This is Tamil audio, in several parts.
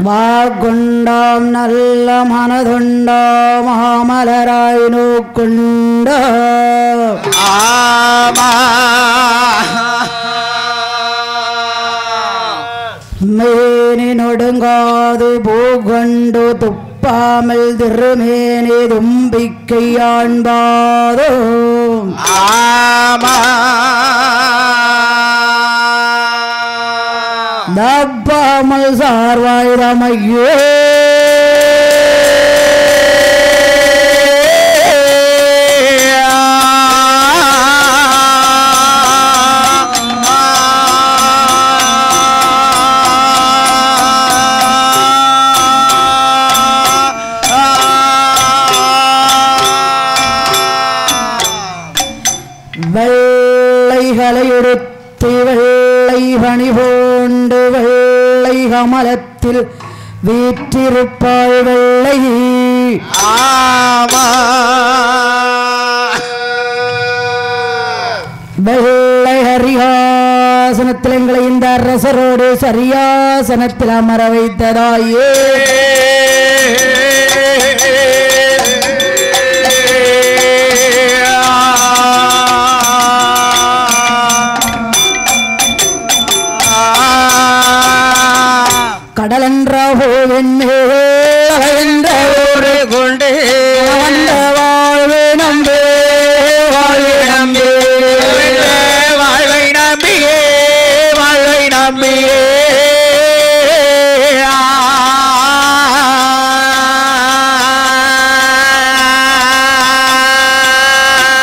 வாக்குண்டாம் நல்ல மனதுண்டாம் மாமலராய் நோக்குண்ட மேனி நொடுங்காது பூகொண்டு துப்பாமல் திருமேனி தும்பிக்கையாண்பாதோ தப்பாமல் சார்வாயுதமையே வெள்ளைகளையுடுத்தி வெள்ளை பணி பூண்டு வெள்ளை கமலத்தில் வீற்றிருப்பாய் வெள்ளை வெள்ளை ஹரியாசனத்தில் எங்களை இந்த அரசரோடு சரியாசனத்தில் அமர வைத்ததாயே கடலென்ற போவின் மேன்ற ஊரு கொண்டு வந்த வாழ்வை நம்பே வாழ்வை நம்பே வாழ்வை நம்பியே வாழ்வை நம்பியே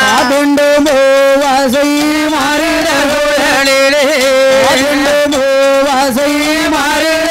காதுண்டு மூவாசை மாறிட குழலிலே காதுண்டு மூவாசை மாறிட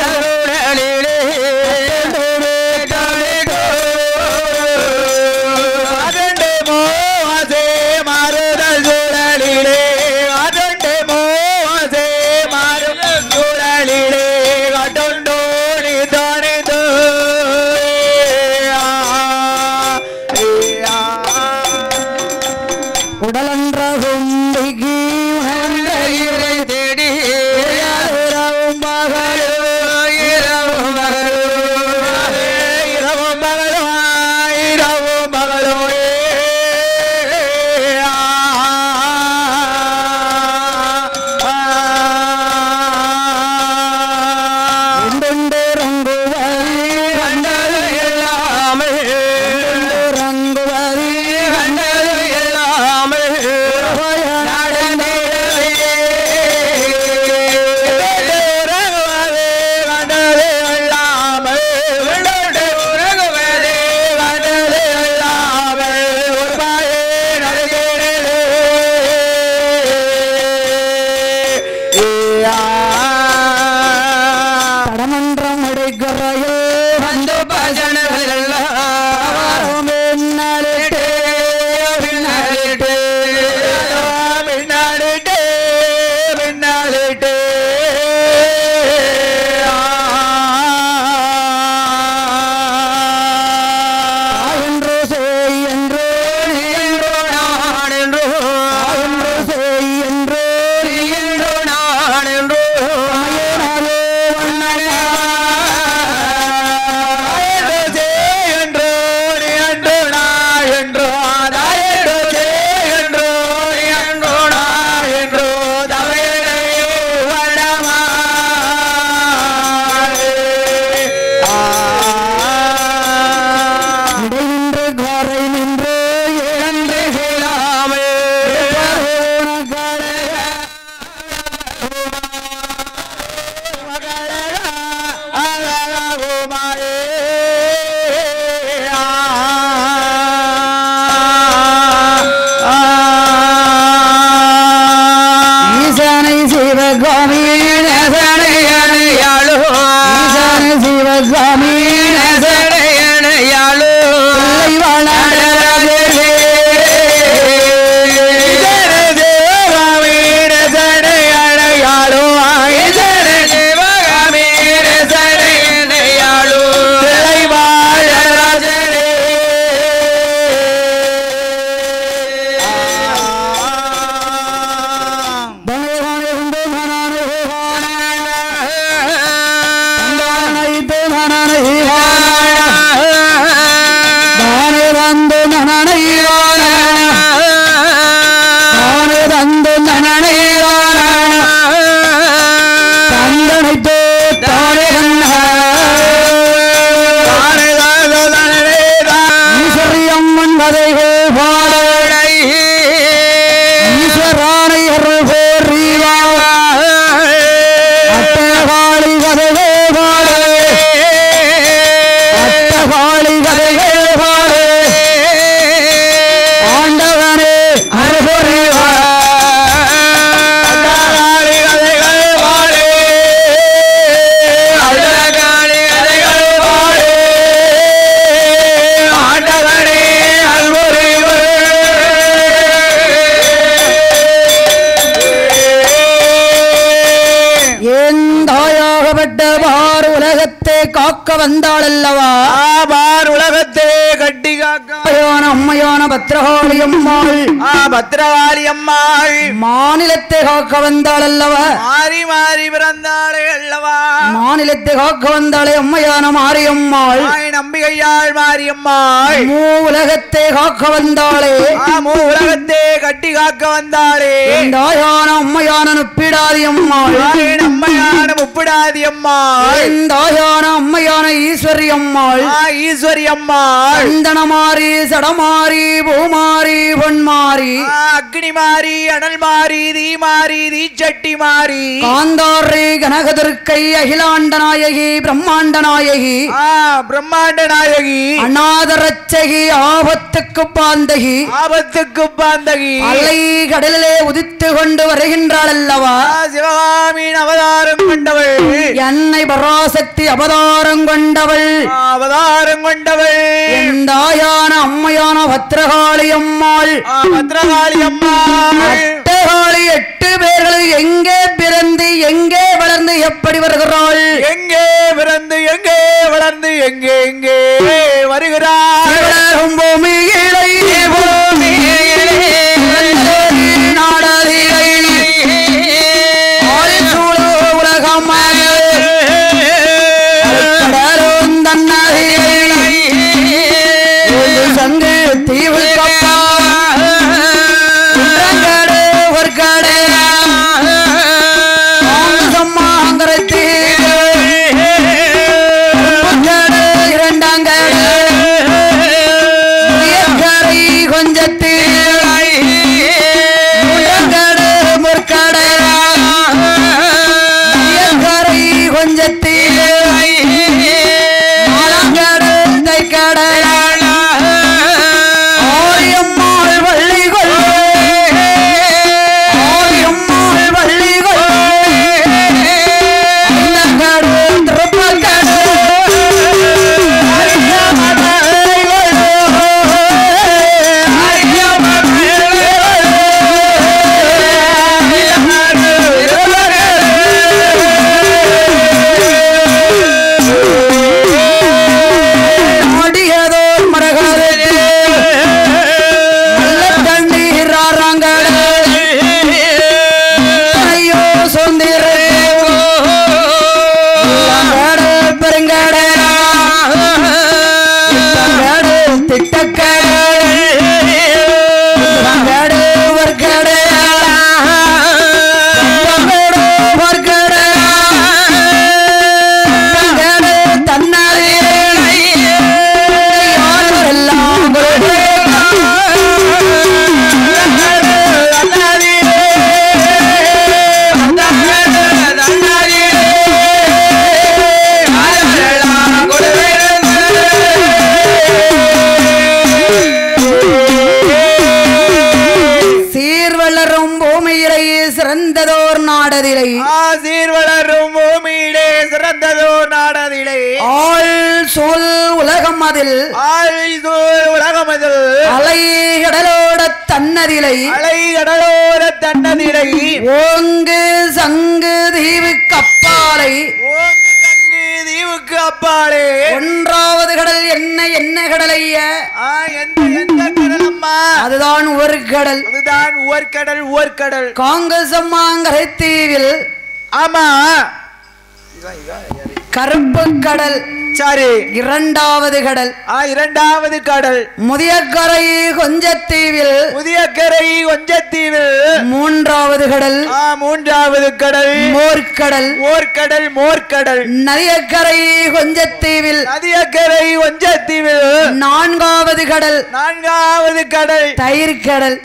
பார் உலகத்தை காக்க வந்தாள் அல்லவா பார் உலகத்தை கட்டி காக்க அம்மையான பத்ரகாளி அம்மாள் பத்ரகாளி அம்மாள் மாநிலத்தை காக்க வந்தாள் அல்லவா மாறி மாறி பிறந்தாளே அல்லவா மாநிலத்தை காக்க வந்தாளே அம்மையான மாரியம்மாள் நம்பிகையாள் மாரியம்மாள் மூ உலகத்தை காக்க வந்தாளே மூ உலகத்தை கட்டி காக்க வந்தாளே தாயான அம்மையான நுப்பிடாதி அம்மாள் அம்மையான முப்பிடாதி அம்மாள் தாயான அம்மையான ஈஸ்வரி அம்மாள் ஈஸ்வரி அம்மாள் அந்தனமாரி சடமாரி பூமாரி பொன்மாரி அக்னி மாறி அனல் மாறி தீ மாறி தீச்சட்டி மாறி காந்தாரி கனகதுர்க்கை அகிலாண்ட நாயகி பிரம்மாண்ட நாயகி பிரம்மாண்ட நாயகி அநாதரட்சகி ஆபத்துக்கு பாந்தகி ஆபத்துக்கு பாந்தகி அலை கடலிலே உதித்து கொண்டு வருகின்றாள் அல்லவா சிவகாமியின் அவதாரம் கொண்டவள் என்னை பராசக்தி அவதாரம் கொண்டவள் அவதாரம் கொண்டவள் எந்தாயான அம்மையான பத்ரகாளி அம்மாள் பத்ரகாளி அம்மாள் அட்டகாளி 8 பேர்கள் எங்கே பிறந்து எங்கே வளர்ந்து எப்படி வருகிறாள் எங்கே பிறந்து எங்கே வளர்ந்து எங்கே எங்கே வருகிறாள் பூமியிலே நாடதிலை உலகமாக தன்னதிலை சங்கு தீவு கப்பா ஒரு கடை சம்மாங்கரத்தி இரண்டாங்க சிறந்ததோர் நாடதிலை சீர்வளரும் பூமியிலே சிறந்ததோர் நாடதிலை ஆள் சொல் உலகம் அதில் அலை கடலோட தன்னதிலை ஓங்கு சங்கு தீவுக்கு அப்பாலை அப்பாலே ஒன்றாவது கடல் என்ன என்ன கடலைய அதுதான் ஒரு கடல் கடல் காங்கிரஸ் அம்மாங்கரை தீவில் ஆமா கருப்பு கடல் சரி இரண்டாவது கடல் இரண்டாவது கடல் முதியக்கரை கொஞ்சத்தீவில் மூன்றாவது கடல் மூன்றாவது கடல் மோர்க்கடல் நதியக்கரை கொஞ்சத்தீவில் நான்காவது கடல் தயிர்கடல்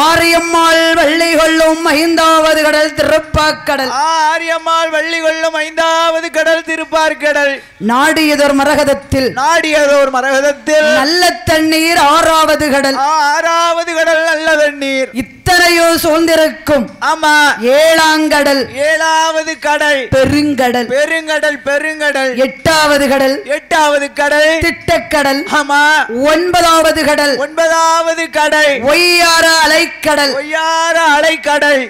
ஆரியம்மாள் வள்ளி கொள்ளும் 5வது கடல் திருப்பாக்கடல் ஆரியம்மாள் வள்ளி கொள்ளும் 5வது கடல் திருப்பார்கடல் நாடியதோர் மரகதத்தில் நல்ல தண்ணீர் ஆறாவது கடல் நல்ல தண்ணீர் இத்தனையோ சூழ்ந்திருக்கும் ஆமா ஏழாங்கடல் ஏழாவது கடல் பெருங்கடல் எட்டாவது கடல் திட்டக்கடல் ஆமா ஒன்பதாவது கடல் ஒய்யார அலைக்கடல்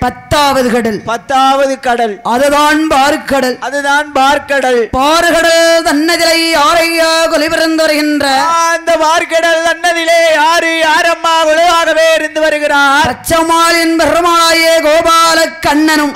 பத்தாவது கடல் அதுதான் பார்க்கடல் பாறுகடல் தன்னதிலை யாரையா கொலிபிறந்து வருகின்ற அந்த பார்க்கடல் தன்னதிலே யாரம்மா உலகாகவே இருந்து வருகிறார் பச்சமாலின் பெருமாளாகிய கோபால கண்ணனும்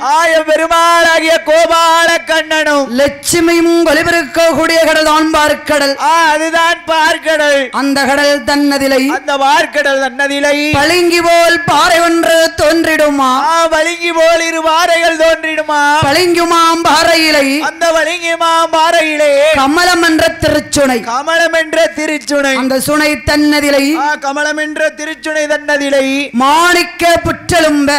பெருமாளாகிய கோபால கண்ணனும் லட்சுமியும் கொலிபிருக்கக்கூடிய கடல் தான் பார்க்கடல் அதுதான் பார்க்கடல் அந்த கடல் தன்னதிலை அந்த பார்க்கடல் தன்னதிலை பளிங்கு போல் பாறை ஒன்று தோன்றிடுமா பளிங்கு போல் இரு பாறைகள் தோன்றிடுமா பளிங்குமாம் பாறையிலை அந்த பளிங்குமாம் பாறையிலே கமலம் என்ற திருச்சுனை அந்த சுனை தன்னதிலை கமலம் என்ற திருச்சுனை தன்னதிலை மாணிக்க புற்றெலும்ப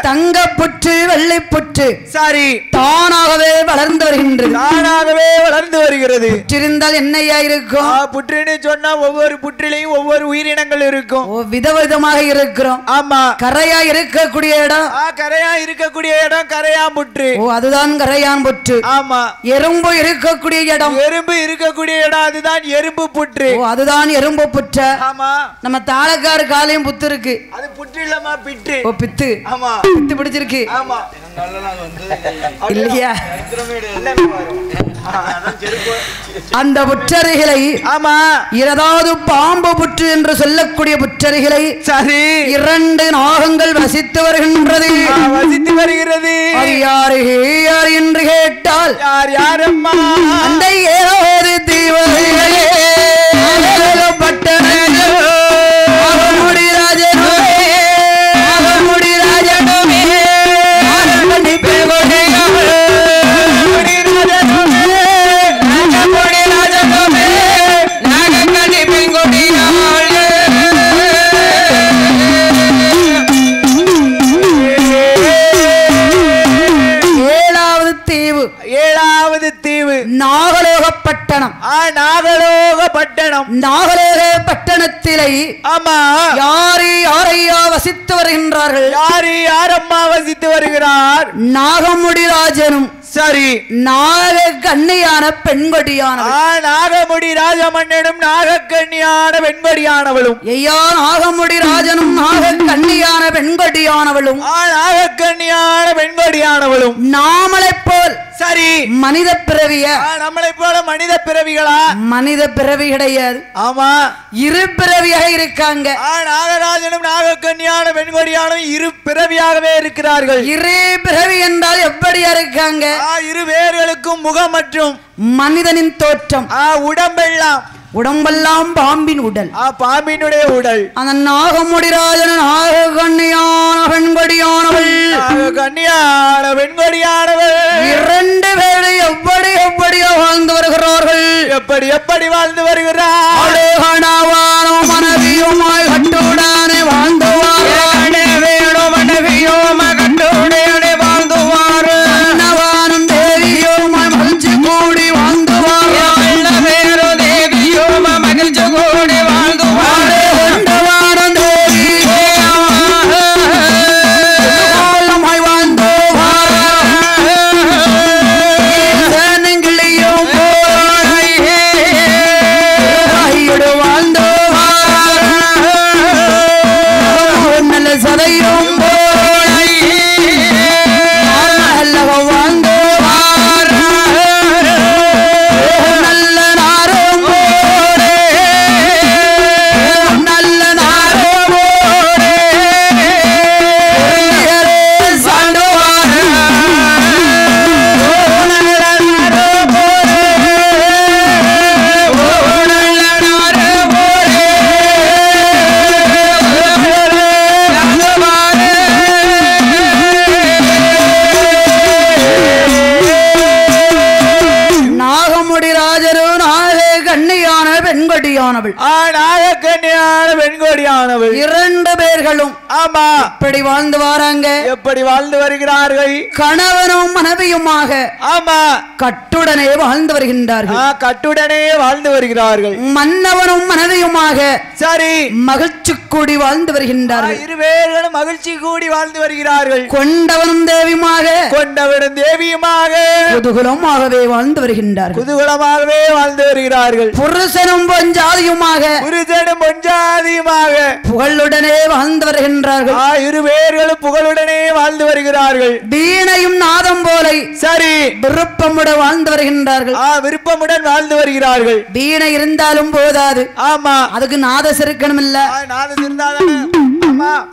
தங்க புற்று வெள்ளை புற்று சரி தானாகவே வளர்ந்து வருகின்றது புற்றிருந்தால் என்னையா இருக்கும் புற்றுன்னு சொன்னா ஒவ்வொரு புற்றிலையும் ஒவ்வொரு உயிரினங்கள் இருக்கும் விதவிதமாக இருக்கிறோம் ஆமா கரையா இருக்கக்கூடிய இடம் கரையான் புற்று அதுதான் கரையான் புற்று ஆமா எறும்பு இருக்கக்கூடிய இடம் அதுதான் எறும்பு புற்று அதுதான் எறும்பு புற்று ஆமா நம்ம தாளக்கார காலையும் புத்து இருக்கு அது புற்று இல்லமா பிட்டு பித்து ஆமா பித்து பிடிச்சிருக்கு ஆமா இல்லையா அந்த புற்றறைகளை ஆமா ஏதாவது பாம்பு புற்று என்று சொல்லக்கூடிய புற்றறைகளை சரி 2 நாகங்கள் வசித்து வருகிறது அது யார் என்று கேட்டால் யாரம்மா அந்த ஏழாவது தீவர்களே நாகலோகப்பட்டணத்திலே ஆமா யாரையா வசித்து வருகின்றார்கள் யாரம்மா வசித்து வருகிறார் நாகமுடிராஜனும் சரி நாக கண்ணியான பெண்கொடியானவள் நாகமுடி ராஜமன்னனும் நாகக்கண்ணியான பெண்கொடியானவளும் ஐயா நாகமுடி ராஜனும் நாக கண்ணியான பெண்கொடியானவளும் நாமளை போல் சரி மனித பிறவிய நம்மளை போல மனித பிறவிகளா மனித பிறவி கிடையாது ஆமா இரு பிறவியாக இருக்காங்க நாகராஜனும் நாகக்கண்ணியான பெண்கொடியானும் இரு பிறவியாகவே இருக்கிறார்கள் இரு பிறவி என்றால் எப்படியா இருக்காங்க இரு பேர்களுக்கும் முகம் மற்றும் மனிதனின் தோற்றம் உடம்பெல்லாம் பாம்பின் உடல் பாம்பினுடைய உடல் அந்த நாகமுடிராஜன் நாகக்கண்ணியான பெண்கொடியானவள் 2 பேரை எப்படியோ வாழ்ந்து வருகிறார்கள் எப்படி வாழ்ந்து வருகிறார் மனைவியுமாய் கட்டுடனே வாழ்ந்துவாரும் தேவியுமாய் மகிழ்ச்சி கூடி வாழ்ந்துவார் வெண்கொடியானவள் நாகக்கன்னியான வெண்கொடியானவள் 2 பேர்களும் ஆமா எப்படி வாழ்ந்து வராங்க எப்படி வாழ்ந்து வருகிறார்கள் கணவனும் மனைவியுமாக ஆமா கட்டுடனே வாழ்ந்து வருகின்றார்கள் கட்டுடனே வாழ்ந்து வருகிறார்கள் மன்னவனும் மனைவியுமாக சரி மகிழ்ச்சி கூடி வாழ்ந்து வருகின்றார்கள் 2 பேர்களும் மகிழ்ச்சி கூடி வாழ்ந்து வருகிறார்கள் கொண்டவனும் தேவியுமாக குதூகலமாகவே வாழ்ந்து வருகின்றார்கள் வாழ்ந்து வருகிறார்கள் புருஷனும் பொஞ்சாதியுமாக புகழுடனே வாழ்ந்து வருகின்றார்கள் 2 பேர்களும் புகழுடனே வாழ்ந்து வருகிறார்கள் வீணையும் நாதம் போலை சரி விருப்பமுடன் வாழ்ந்து வருகின்றார்கள் விருப்பமுடன் வாழ்ந்து வருகிறார்கள் வீணை இருந்தாலும் போதாது ஆமா அதுக்கு நாதஸ் இருக்கணும் இல்ல நாதஸ் இருந்தாதானே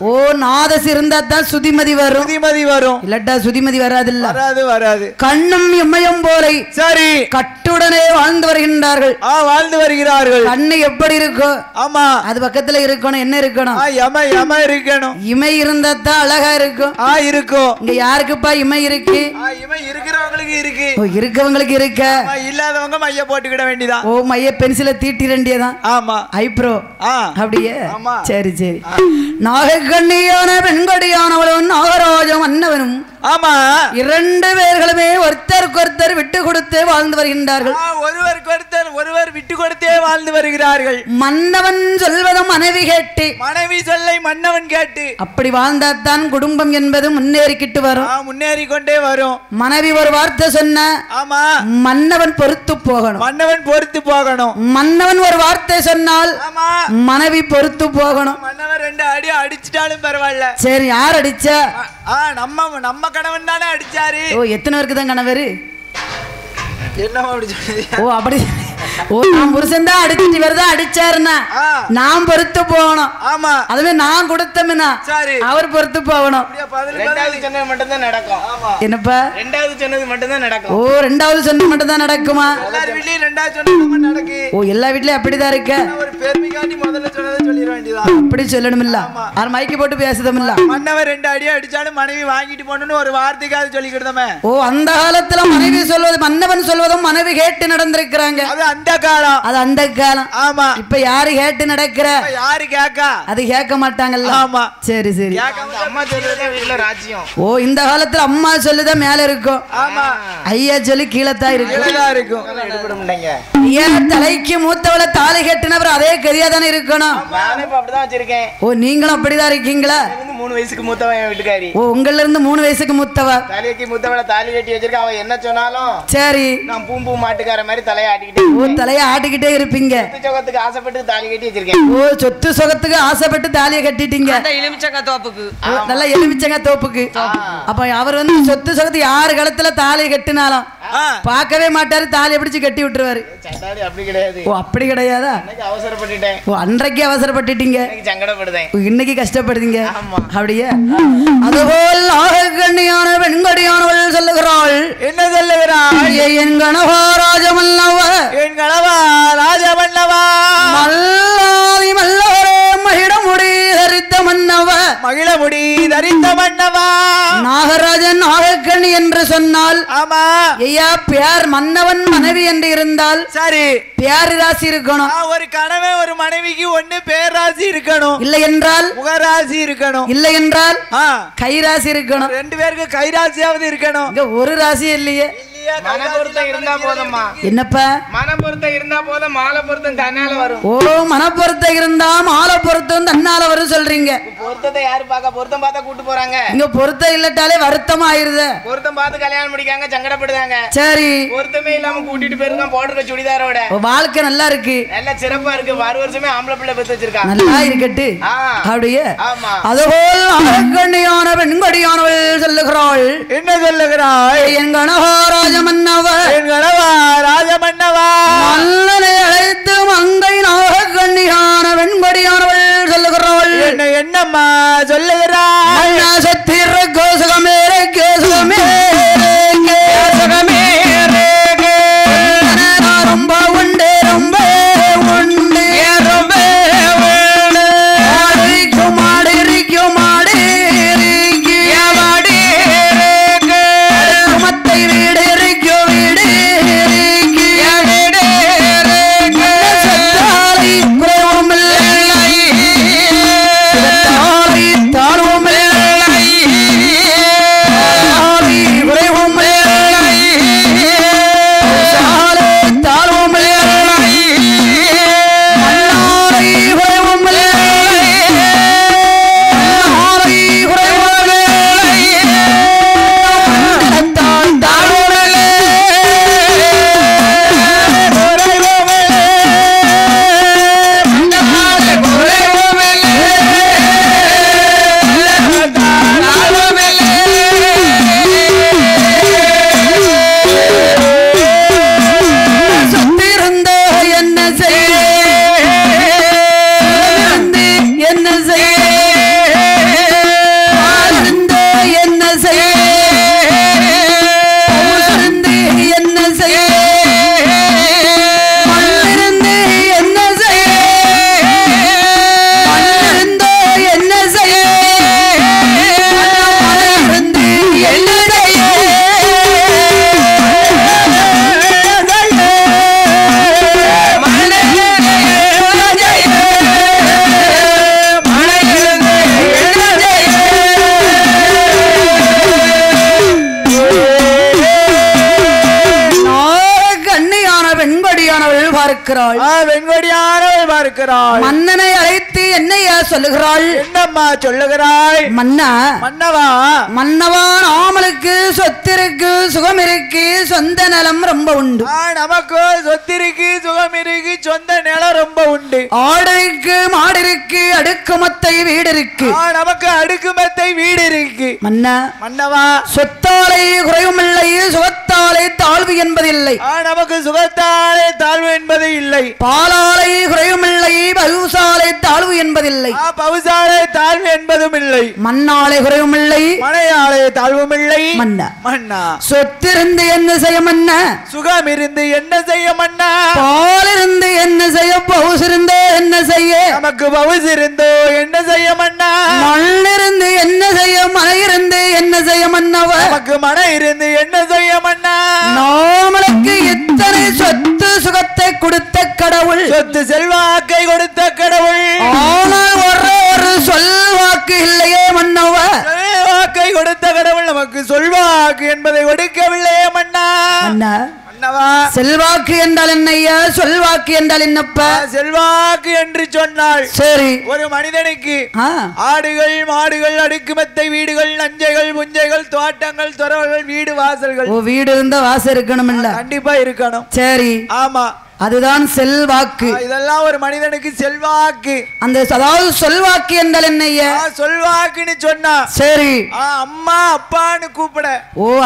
ஓ நாதஸ் இருந்தா தான் சுதிமதி வரும் இல்லட்டா சுதிமதி வராது கண்ணும் இமயம் போலை சரி கட்டுடனே வாழ்ந்து வருகின்றார்கள் வாழ்ந்து வருகிறார்கள் கண்ணு எப்படி இருக்கும் ஆமா அது பக்கத்துல இருக்கணும் என்ன இருக்கணும் இருக்கணும் இமை இருந்தா தான் அழகா இருக்கும் இருக்கும் இங்க யாருக்குப்பா இமை இருக்கு இருக்கிறவங்களுக்கு இருக்கு இருக்கவங்களுக்கு இருக்க இல்லாதவங்க மைய போட்டுக்கிட வேண்டியதான் ஓ மைய பென்சில தீட்டி வேண்டியதான் ஆமா ஐப்ரோ அப்படியே சரி சரி நாகக்கண்ணியான பெண்கொடியானவளும் நாகராஜ மன்னவனும் ஆமா 2 பேர்களுமே ஒருத்தர் விட்டு கொடுத்தே வாழ்ந்து வருகின்றார்கள் ஒருவர் விட்டு கொடுத்தே வாழ்ந்து வருகிறார்கள் மன்னவன் சொல்வதும் மனைவி சொல்லை மன்னவன் கேட்டு அப்படி வாழ்ந்தாத்தான் குடும்பம் என்பது முன்னேறிக்கிட்டு வரும் முன்னேறி கொண்டே வரும் மனைவி ஒரு வார்த்தை சொன்ன ஆமா மன்னவன் பொறுத்து போகணும் மன்னவன் ஒரு வார்த்தை சொன்னால் மனைவி பொறுத்து போகணும் மன்னவன் 2 அடி அடிச்சிட்டாலும் பரவாயில்ல சரி யார் அடிச்சா நம்ம கணவன் தானே அடிச்சாரு எத்தனை பேருக்கு தான் கணவர் என்ன அப்படி சொல்லுது அப்படி நான் புருஷன் தான் அடிச்சிட்டு வரதான் அடிச்சாருன்னா நான் பொறுத்து போகணும் ஆமா அதுவே நான் கொடுத்தோம்னா அவர் பொறுத்து போகணும் மட்டும்தான் நடக்கும் என்னப்பா 2வது சொன்னது மட்டும்தான் நடக்கும் 2வது சொன்னது மட்டும்தான் நடக்குமா எல்லார் வீட்லயும் 2வது சொன்னது நடக்கு எல்லா வீட்லயும் அப்படிதான் இருக்க ஒரு பெருமை காட்டி முதல்ல சொன்னதை சொல்லிர வேண்டியதான் அப்படி சொல்லணும் இல்ல யார் மைக்கு போட்டு பேசுதம் இல்ல மன்னவர் 2 அடி அடிச்சாலும் மனைவி வாங்கிட்டு போகணும்னு ஒரு வார்த்தைக்காவது சொல்லிக்கிட்டோமே அந்த காலத்துல மனைவி சொல்வது மன்னவன் சொல்வதும் மனைவி கேட்டு நடந்திருக்கிறாங்க அது அந்த காலம் ஆமா இப்ப யாரு கேட்டு நடக்கிற யாரு கேக்கா அது கேட்க மாட்டாங்கல்ல ஆமா சரி அம்மா சொல்றதே வீட்ல ராஜ்யம் இந்த காலத்துல அம்மா சொல்லுதான் மேல இருக்கும் ஆமா ஐயா சொல்லி கீழத்தான் இருக்கும் ஏன் தலைக்கு மூத்தவள தாலி கட்டினவர் அதே கரியா தானே இருக்கணும் நானே அப்படிதான் வச்சிருக்கேன் நீங்களும் அப்படிதான் இருக்கீங்களா 3 வயசுக்கு மூத்தவ என் வீட்டுக்காரி உங்கள்ல இருந்து 3 வயசுக்கு மூத்தவ தலைக்கு மூத்தவள தாலி கட்டி வச்சிருக்க அவ என்ன சொன்னாலும் சரி நான் பூம்பூ மாட்டுக்கார மாதிரி தலைய ஆட்டிக்கிட்டே தலைய ஆட்டிக்கிட்டே இருப்பீங்க சொத்துக்கு ஆசைப்பட்டு தாலி கட்டி வச்சிருக்கேன் சொத்து சொகத்துக்கு ஆசைப்பட்டு தாலியை கட்டிட்டீங்க நல்லா எலுமிச்சங்க தோப்புக்கு அப்ப அவர் வந்து சொத்து சொகத்து யாரு காலத்துல தாலியை கட்டினாலும் பார்க்கவே மாட்டாரு தாலியை பிடிச்சு கட்டி விட்டுருவாரு அப்படி கிடையாது அப்படி கிடையாதா அவசரப்பட்டுட்டேன் அன்றைக்கு அவசரப்பட்டுட்டீங்க சங்கடப்படுதேன் இன்னைக்கு கஷ்டப்படுறீங்க அப்படியே அதுபோல் நாகக்கண்ணியான பெண்கொடியானவள் சொல்லுகிறாள் என்ன சொல்லுகிறாள் என் கணவா ராஜமல்லவா மல்லாதி மல்லவரே மகிழமுடி தரித்த மன்னவா நாகராஜன் நாகக்கண்ணி என்று சொன்னால் ஆமா ஐயா பேர் மன்னவன் மனைவி என்று இருந்தால் சரி பேர் ராசி இருக்கணும் ஒரு கணவன் ஒரு மனைவிக்கு ஒண்ணு பேர் ராசி இருக்கணும் இல்லை என்றால் முகராசி இருக்கணும் இல்லை என்றால் கைராசி இருக்கணும் 2 பேருக்கு கைராசியாவது இருக்கணும் இங்க ஒரு ராசி இல்லையே மனப்பொருத்தம் இருந்தா போதும்மா என்னப்பா மனப்பொருத்தம் இருந்தா போதும் மாலை பொருத்தம் தன்னால வரும் மனப்பொருத்தம் இருந்தா மாலை பொருத்தம் தன்னால வரும் சொல்றீங்க பொருத்தத்தை யாரு பாக்க பொருத்தம் பார்த்தா கூட்டு போறாங்க இங்க பொருத்தம் இல்லட்டாலே வருத்தம் ஆயிருது பொருத்தம் பார்த்து கல்யாணம் முடிக்காங்க சங்கடப்படுதாங்க சரி பொருத்தமே இல்லாம கூட்டிட்டு போயிருங்க போடுற சுடிதாரோட வாழ்க்கை நல்லா இருக்கு நல்லா சிறப்பா இருக்கு 6 வருஷமே ஆம்பளை பிள்ளை பெத்து வச்சிருக்காங்க நல்லா இருக்கட்டு அப்படியே ஆமா அதுபோல் நாகக்கண்ணியான பெண்கொடியானவள் சொல்லுகிறாள் என்ன சொல்லுகிறாள் என் கணவராஜ ராஜமன்னவா நல்லனை அழைத்து மங்கை நாகக்கண்ணியான வெண்படியானவள் சொல்லுகிறாள் என்னம்மா சொல்லுகிறாள் சத்திர கோசகமே கேசகமே ரொம்ப உண்டு ரொம்ப உண்டு ரொம்ப மாடி மத்தை வீடு பார்க்கிறாள். வெண்கொடியானவள் பார்க்கிறாள். மன்னனை அழைத்து என்னையா சொல்லுகிறாள்? என்னம்மா சொல்லுகிறாய்? மன்னா, மன்னவா, மன்னவா, நாமளுக்கு சொத்திருக்கு, சுகம் இருக்கு, சொந்த நலம் ரொம்ப உண்டு. நமக்கு சொத்திருக்கு, சுகம் இருக்கு, சொந்த நிலம் ரொம்ப உண்டு. ஆடு இருக்கு, மாடு இருக்கு, அடுக்குமத்தை வீடு இருக்கு. நமக்கு அடுக்குமத்தை வீடு இருக்கு. மன்னா, மன்னவா, சொத்தாலை குறையும் இல்லை, சுகத்தாலை தாழ்வு என்பதில்லை. நமக்கு சுகத்தாலே தாழ்வு என்பது இல்லை. பாலாலை குறையும் இல்லை, பகுசாலை தாழ்வு என்பதில்லை. பகுசாலை தாழ்வு என்பதும் இல்லை. மண்ணாலை குறையும் இல்லை, மழையாலே தாழ்வும் இல்லை. மன்னா, மன்னா, சொத்திருந்து என்ன செய்ய மன்னா? சுகம் இருந்து என்ன செய்ய மன்னா? பால் இருந்து என்ன செய்ய? பவுஸ் இருந்து என்ன செய்ய? நமக்கு பவுஸ் இருந்தோ என்ன செய்ய மன்னா? மண் இருந்து என்ன செய்ய? மழை இருந்து என்ன செய்ய மன்னவ? நமக்கு மழை இருந்து என்ன செய்ய மன்னா? நாமளுக்கு இத்தனை சொத்து சுகத்தை கொடுத்த கடவுள், சொத்து செல்வாக்கை கொடுத்த கடவுள், ஆனால் ஒரு சொல்வாக்கு இல்லையே மன்னவ. செல்வாக்கை கொடுத்த கடவுள் நமக்கு சொல்வாக்கு என்பதை கொடுக்கவில்லையே மன்னா. மன்னா, மன்னவா, செல்வாக்கு என்றால் என்னையா? சொல்வாக்கு என்றால் என்னப்பா? செல்வாக்கு என்று சொன்னால் சரி, ஒரு மனிதனுக்கு ஆடுகள், மாடுகள், அடுக்குமெத்தை வீடுகள், நஞ்சைகள், புஞ்சைகள், தோட்டங்கள், துறவுகள், வீடு வாசல்கள். வீடு இருந்தா வாசல் இருக்கணும் இல்ல? கண்டிப்பா இருக்கணும். சரி, ஆமா, அதுதான் செல்வாக்கு. இதெல்லாம் ஒரு மனிதனுக்கு செல்வாக்கு. அந்த அதாவது சொல்வாக்கு என்றால் என்னையா? சொல்வாக்குன்னு சொன்னா சரி, அம்மா அப்பான்னு கூப்பிட,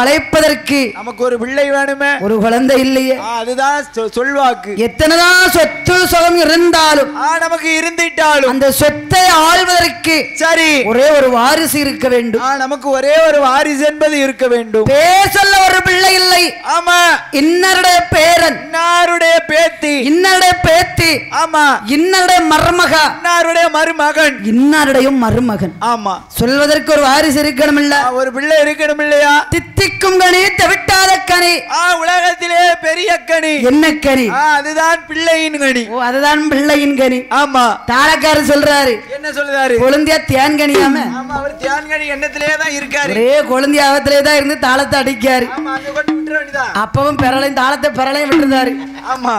அழைப்பதற்கு நமக்கு ஒரு பிள்ளை வேணுமே, ஒரு குழந்தை இல்லையே, அதுதான் சொல்வாக்கு. எத்தனைதான் சொத்து சுகம் இருந்தாலும் நமக்கு இருந்துட்டாலும் அந்த சொத்தை ஆள்வதற்கு சரி ஒரே ஒரு வாரிசு இருக்க வேண்டும். நமக்கு ஒரே ஒரு வாரிசு என்பது இருக்க வேண்டும். பேசல்ல ஒரு பிள்ளை இல்லை. ஆமா, இன்னருடைய பேரன், இன்னாருடைய பேத்தி, இன்னருடைய பேத்தி, ஆமா, இன்னருடைய மருமக, இன்னாருடைய மருமகன், இன்னாருடைய மருமகன். ஆமா, சொல்வதற்கு ஒரு வாரிசு இருக்கணும் இல்ல? ஒரு பிள்ளை இருக்கணும் இல்லையா? தித்திக்கும் கனி, தவிட்டாத கனி, உலகத்திலே பெரிய கனி என்ன கனி? அதுதான் பிள்ளையின் கனி. அதுதான் பிள்ளையின் கனி. ஆமா, தாளக்காரர் சொல்றாரு. என்ன சொல்றாரு? கொழுந்தியா தேன் கனியாம. ஆமா, அவர் தேன் கனி எண்ணத்திலே தான் இருக்காரு. ஒரே கொழுந்தியா அவத்திலே தான் இருந்து தாளத்தை அடிக்காரு. ஆமா, அங்க கொண்டு விட்டுற வேண்டியதான். அப்பவும் பெறலையும் தாளத்தை பெறலையும் விட்டுருந்தாரு. ஆமா,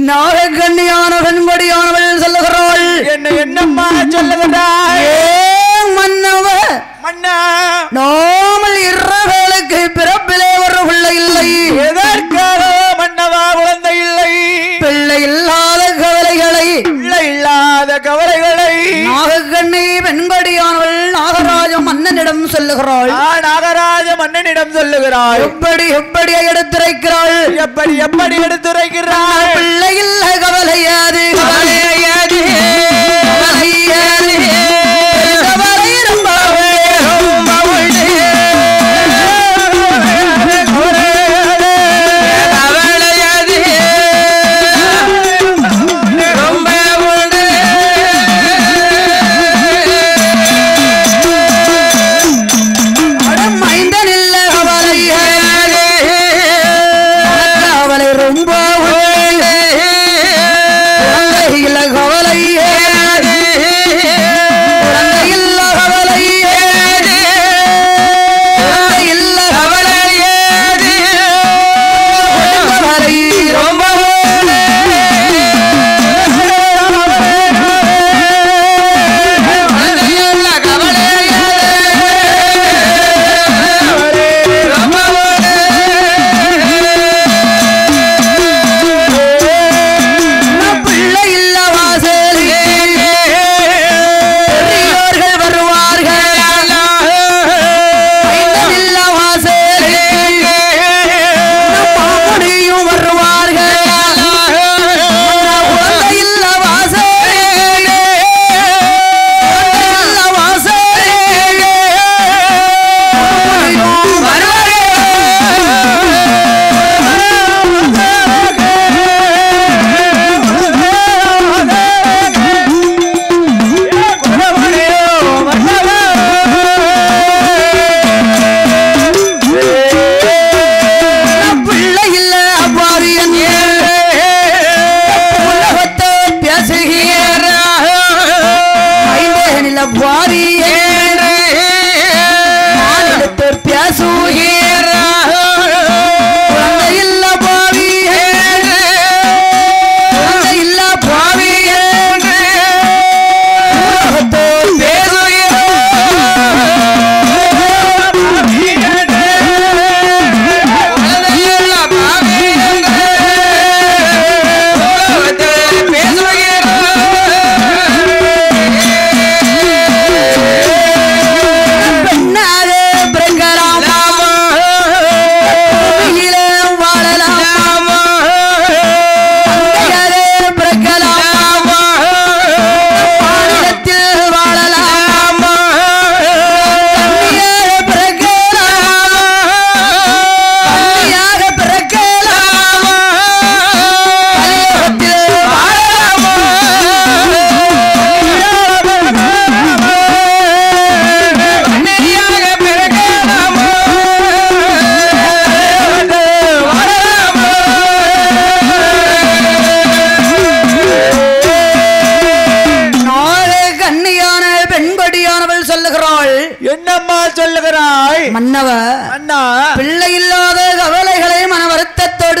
நாகக்கண்ணியான வெண்கொடியானவள் சொல்லுகிறாள். என்னம்மா சொல்லுகிறாள்? மன்னவ, மன்னா, நாமல் இரவேளுக்கு பிறப்பிலே ஒரு பிள்ளை இல்லை. எதற்காக மன்னவா குழந்தை இல்லை? பிள்ளை இல்லாத கவலைகளை, பிள்ளை இல்லாத கவலைகளை நாகக்கண்ணி வெண்கொடியானவள் நாகராஜ மன்னனிடம் சொல்லுகிறாள். நாகராஜ மன்னனிடம் சொல்லுகிறாள். எப்படி எப்படி எடுத்துரைக்கிறாள்? எப்படி எப்படி எடுத்துரைக்கிறாள்? பிள்ளை இல்ல கவலையாது, கவலையாது, கவலையாது, கவலை ரொம்ப கவலை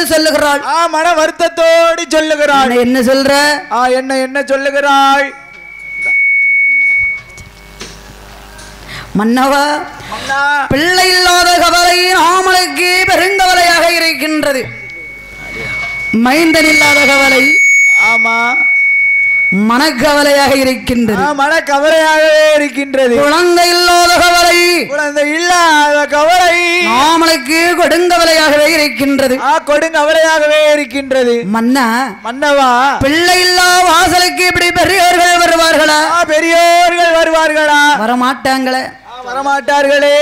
வருத்தத்தோடு சொல்லுகிறாள். மன வருத்தத்தோடு சொல்லுகிறாள். என்ன சொல்ற? என்ன சொல்லுகிறாள்? மன்னவா, பிள்ளை இல்லாத கவலை நாமளுக்கு பெருங்கவலையாக இருக்கின்றது. மைந்தன் இல்லாத கவலை ஆமா மனக்கவலையாக இருக்கின்றது. மனக்கவலையாகவே இருக்கின்றது. குழந்தை இல்லாத கவலை நாமளுக்கு கொடுங்கவலையாகவே இருக்கின்றது. கொடுங்கவலையாகவே இருக்கின்றது. மன்னவா, பிள்ளை இல்லா வாசலுக்கு இப்படி பெரியோர்கள் வருவார்களா? பெரியோர்கள் வருவார்களா? வரமாட்டாங்களே, வரமாட்டார்களே.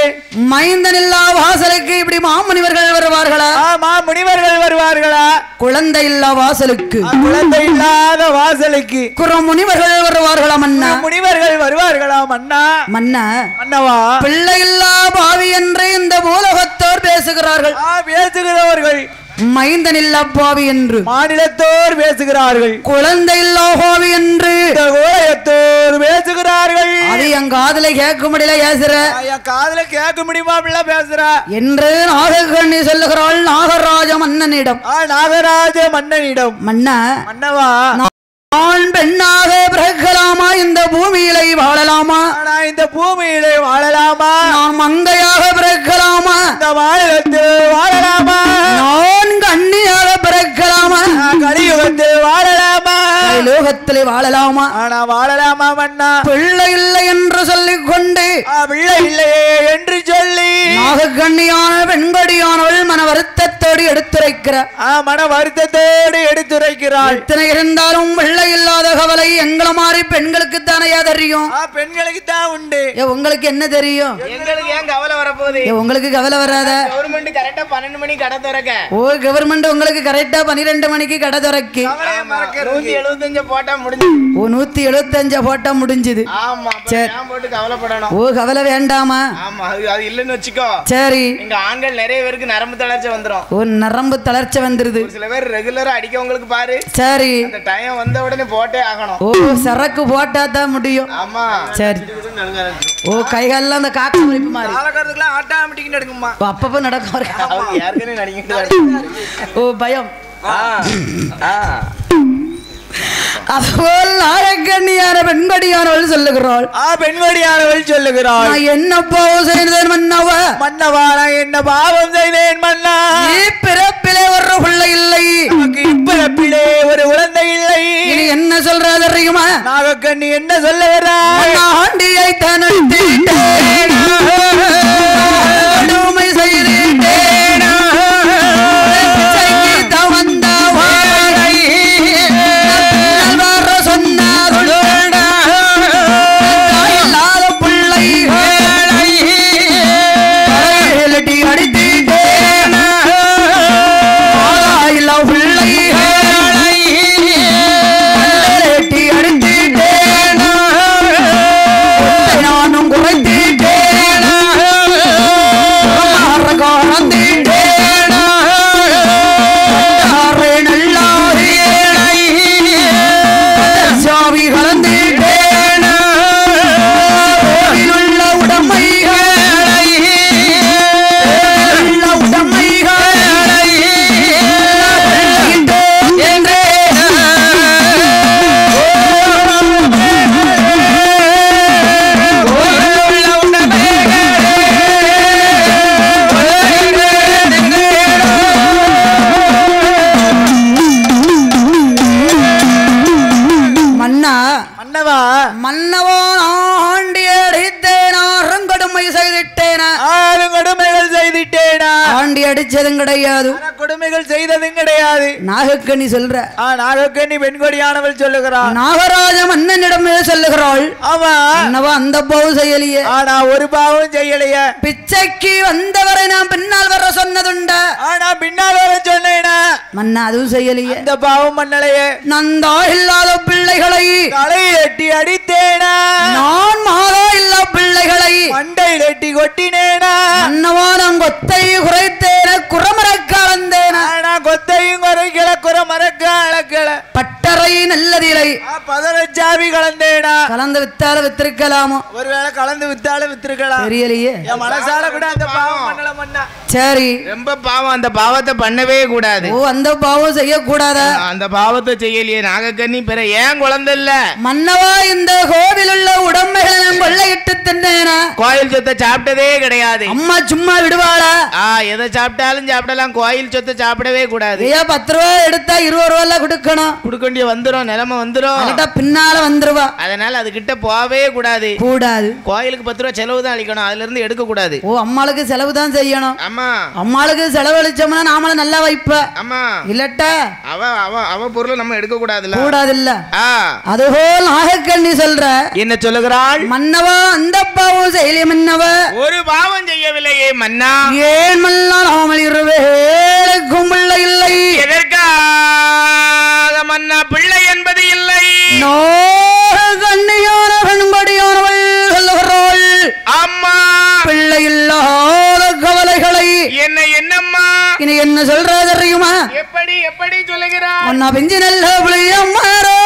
மைந்தன் இல்லா வாசலுக்கு இப்படி மாமுனிவர்கள் வருவார்களா? மாமுனிவர்கள் வருவார்களா? குழந்தை இல்லா வாசலுக்கு, குழந்தை இல்லாத வாசலுக்கு குறமுனிவர்கள் வருவார்களா? மன்னா, முனிவர்கள் வருவார்களா? மன்னவா, பிள்ளை இல்லா பாவி என்று இந்த பூலோகத்தோர் பேசுகிறார்கள். பேசுகிறவர்கள் மைந்தன் இல்லா பாவி என்று மாநிலத்தோர் பேசுகிறார்கள். குழந்தை இல்லா பாவி என்று பேசுகிறார்கள். அது என் காதல கேட்க முடியல, ஏசுற என் காதல கேட்க முடியுமா? பேசுற என்று நாகக்கண்ணி சொல்லுகிறாள் நாகராஜ மன்னனிடம். நாகராஜ மன்னனிடம். மன்னவா, நான் பெண்ணாக பிறக்கலாமா? இந்த பூமியிலே வாழலாமா? இந்த பூமியிலே வாழலாமா? நான் மங்கையாக பிறக்கலாமா? இந்த மாநிலத்தில் வாழலாமா? நான் கண்ணியாக பிறக்கலாமா? கலியுகத்தில் வாழலாமா? லோகத்திலே வாழலாமா? வாழலாமா மன்னா? பிள்ளை இல்லை என்று சொல்லிக் கொண்டு, பிள்ளை இல்லையே என்று சொல்லி நாகக்கண்ணியான பெண்கொடியானவள் மன வருத்தத்தோடு எடுத்துரைக்கிறார். மன வருத்தத்தோடு எடுத்துரைக்கிறாள். எத்தனை இருந்தாலும் பிள்ளை இல்லாத கவலை எங்களை மாதிரி பெண்களுக்கு தானே தெரியும். பெண்களுக்கு தான் உண்டு. உங்களுக்கு என்ன தெரியும்? எங்களுக்கு ஏன் கவலை வரப்போகுது? உங்களுக்கு கவலை வராத. கவர்மெண்ட் கரெக்டா 12 மணிக்கு கடை திறக்க. கவர்மெண்ட் உங்களுக்கு கரெக்டா 12 மணிக்கு கடை திறக்கு. 175 போட்டா முடிஞ்சு. 175 போட்டா முடிஞ்சது. ஆமா, சரி போட்டு கவலைப்படணும். கவலை வேண்டாமா? ஆமா, அது இல்லன்னு வெச்சுக்கோ. சரி, இங்க ஆண்கள் நிறைய பேருக்கு நரம்பு தளர்ச்சி வந்துரும். நரம்பு தளர்ச்சி வந்துருது. சில பேர் ரெகுலரா அடிக்கவங்களுக்கு பாரு. சரி, அந்த டைம் வந்த உடனே போட்டே ஆகணும். சரக்கு போட்டா தான் முடியும். ஆமா, சரி. கைகால அந்த காக்க முறிப்பு மாதிரி காலகட்டத்துக்குலாம் ஆட்டோமேட்டிக் நடக்குமா? அப்பப்ப நடக்கும். யாருக்கே நடிக்கிட்டு பயம். அதுபோல் நாகக்கண்ணியான பெண்கொடியானவள் சொல்லுகிறாள். பெண்கொடியானவள் சொல்லுகிறாள், நான் என்ன பாவம் செய்தேன் மன்னவா? மன்னவா, நான் என்ன பாவம் செய்தேன் மன்னா? பிறப்பிலே ஒரு பிள்ளை இல்லை, இப்பிறப்பிலே ஒரு குழந்தை இல்லை. இனி என்ன சொல்ற தெரியுமா? நாகக்கண்ணி என்ன சொல்லுகிறாள்? ஆண்டியை தான் அடித்தேன், கொடுமை செய்தேன், தவந்த வாழை இல்லாத பிள்ளைகளை அடித்தேன், இல்ல பிள்ளைகளை அடித்தேன், நானும் குறைத்தேன், காணந்தேன், நல்லாரே சாவி கலந்தேன், உள்ள உடமைகளை என்றே மன்னவோ ஆண்டி அடித்தேன், கொடுமை செய்திட்டேன். கொடுமைகள் செய்திட்டேனா? ஆண்டி அடிச்சதும் கிடையாது, கொடுமைகள் செய்ததும் கிடையாது. நாகக்கண்ணி சொல்ற. நாகக்கண்ணி பெண்கொடியானவள் சொல்லுகிறாள். நாகராஜ மன்னனிடமே சொல்லுகிறாள். ஆமா, அண்ணவா அந்த பாவம் செய்யலையே. ஒரு பாவம் செய்யலையே. பிச்சைக்கு வந்தவரை நான் பின்னால் வர சொன்னதுண்டா? பின்னால் வர சொன்னேனா? மன்னா அதுவும் செய்யலையே. இந்த பாவம் மன்னலையே. நந்தா இல்லாத பிள்ளைகளை தலையெட்டி அடித்தேனா? நான் மாதா இல்ல பிள்ளைகளை மண்டையில் எட்டி கொட்டினேனா? அண்ணவா நான் கொத்தை குறைத்தேன, குறமரக்க அளந்தேனா? கொத்தையும் குறைக்கல, குறமரக்க அளக்கல. பட்டறை நல்லதிலை பதனச்சாவி கலந்தேனா? கலந்து வித்தாலும் வித்திருக்கலாமோ, ஒருவேளை கலந்து வித்தாலும் வித்திருக்கலாம், தெரியலையே. என் மனசால கூட அந்த பாவம் பண்ணல மன்னா. சரி, ரொம்ப பாவம், அந்த பாவத்தை பண்ணவே கூடாது. ஓ, அந்த பாவம் செய்யக்கூடாதா? அந்த பாவத்தை செய்யலையே நாகக்கண்ணி பிற ஏன் குழந்தை இல்ல? மன்னவா, இந்த கோவில் உள்ள உடம்பைகளை கொள்ளையிட்டு தின்னேனா? கோயில் சொத்தை சாப்பிட்டதே கிடையாது. அம்மா சும்மா விடுவாளா? எதை சாப்பிட்டாலும் சாப்பிடலாம், கோயில் சொத்தை சாப்பிடவே கூடாது. ஐயா 10 ரூபா எடுத்தா 20 ரூபா கொடுக்கணும். கொடுக்க வேண்டிய வந்துரும், நிலைமை வந்துரும், பின்னால வந்துருவா. அதனால அது கிட்ட போவே கூடாது. கோயிலுக்கு 10 ரூபா செலவு தான் அளிக்கணும், அதுல இருந்து எடுக்க கூடாது. ஓ, அம்மாளுக்கு செலவு தான் செய்யணும். ஆமா, அம்மாளுக்கு செலவழிச்சோம்னா நாமள நல்லா வைப்ப. ஆமா, இல்லட்ட அவ பொருளை நம்ம எடுக்க கூடாதுல்ல. கூடாதுல்ல. அதுபோல் நாகக்கண்ணி சொல்ற என்ன சொல்லுகிறாள்? மன்னவா, அந்த பாவம் செய்யல மன்னவ. ஒரு பாவம் செய்யவில்லையே மன்னா. ஏன் மல்லா நாமல் இருவேளுக்கும் பிள்ளை இல்லை. எதற்காக மன்னா பிள்ளை என்பது இல்லை? கண்ணியான பெண்படியானவள் சொல்லுகிறாள். அம்மா, பிள்ளை இல்லாத கவலைகளை என்னம்மா இனி என்ன சொல்ற தெரியுமா? எப்படி எப்படி சொல்லுகிறார்? ஒன்னா பிஞ்சு நல்ல பிள்ளையம்மாரோ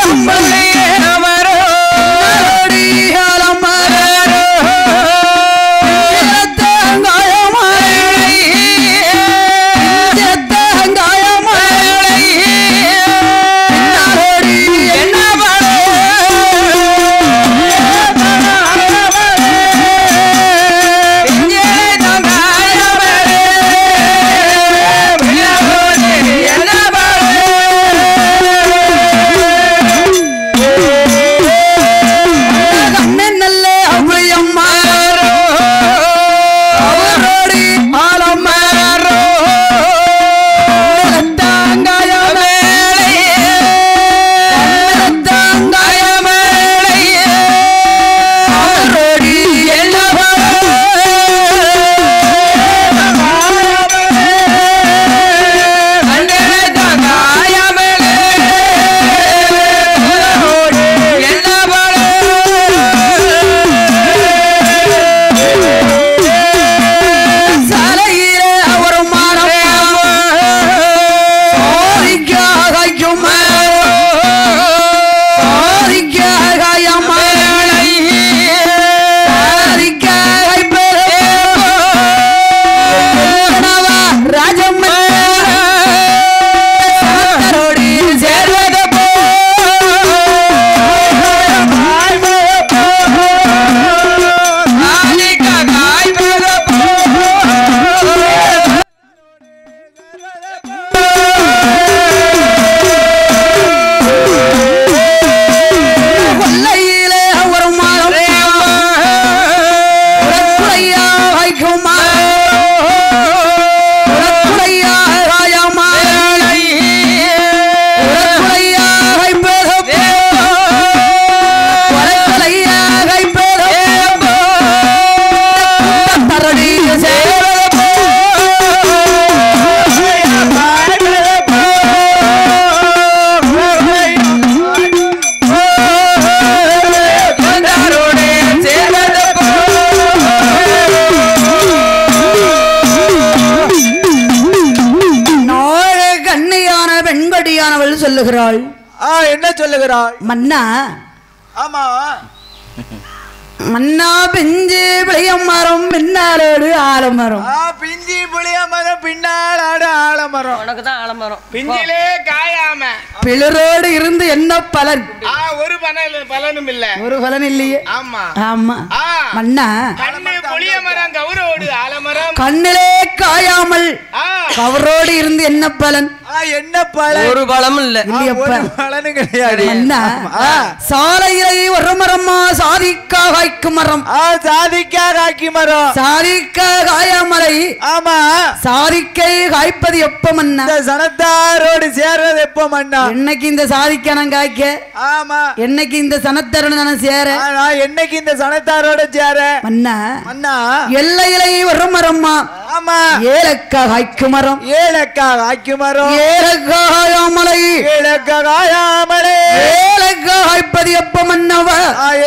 சொல்லுகிறாள். என்ன சொல்லுகிறாள்? மன்னா, ஆமா மன்னா பிஞ்சு புளிய மரம் பின்னாலோடு ஆலமரம். பிஞ்சி புளிய மரம் பின்னாலாடு ஆலமரம். உனக்கு தான் ஆலமரம். பிஞ்சிலே காயாம பிளரோடு இருந்து என்ன பலன்? ஒரு பலனும் இல்ல. ஒரு பலன் இல்லையே. ஆமா ஆமா. மன்னா, கண்ணு புளிய மரம் கவரோடு ஆலமரம். கண்ணிலே காயாமல் கவரோடு இருந்து என்ன பலன்? என்ன பலன்? ஒரு பலமும் இல்ல. இல்லையப்பா, பலனும் கிடையாது. மன்னா, சாலையிலே ஒரு மரமா சாதிக்கா காய்க்கு மரம். சாதிக்கா காய்க்கு மரம். சாதிக்கா காயாமலை. ஆமா, சாதிக்கை காய்ப்பது எப்ப மன்னா? சனத்தாரோடு சேர்றது எப்ப மன்னா? என்னைக்கு இந்த சாதிக்க நான் காய்க்க? ஆமா. என்னைக்கு இந்த சனத்தாரோடு நான் சேர? என்னைக்கு இந்த சனத்தாரோட சேர? மன்னா, மன்னா, எல்லையிலே ஒரு மரமா. ஆமா, ஏலக்கா காய்க்கு மரம். ஏலக்கா காய்க்கு மரம். ஏலக்கா காயாமலை. ஏலக்கா காயாமலை. ஏலக்கா காய்ப்பது எப்ப மன்னவ?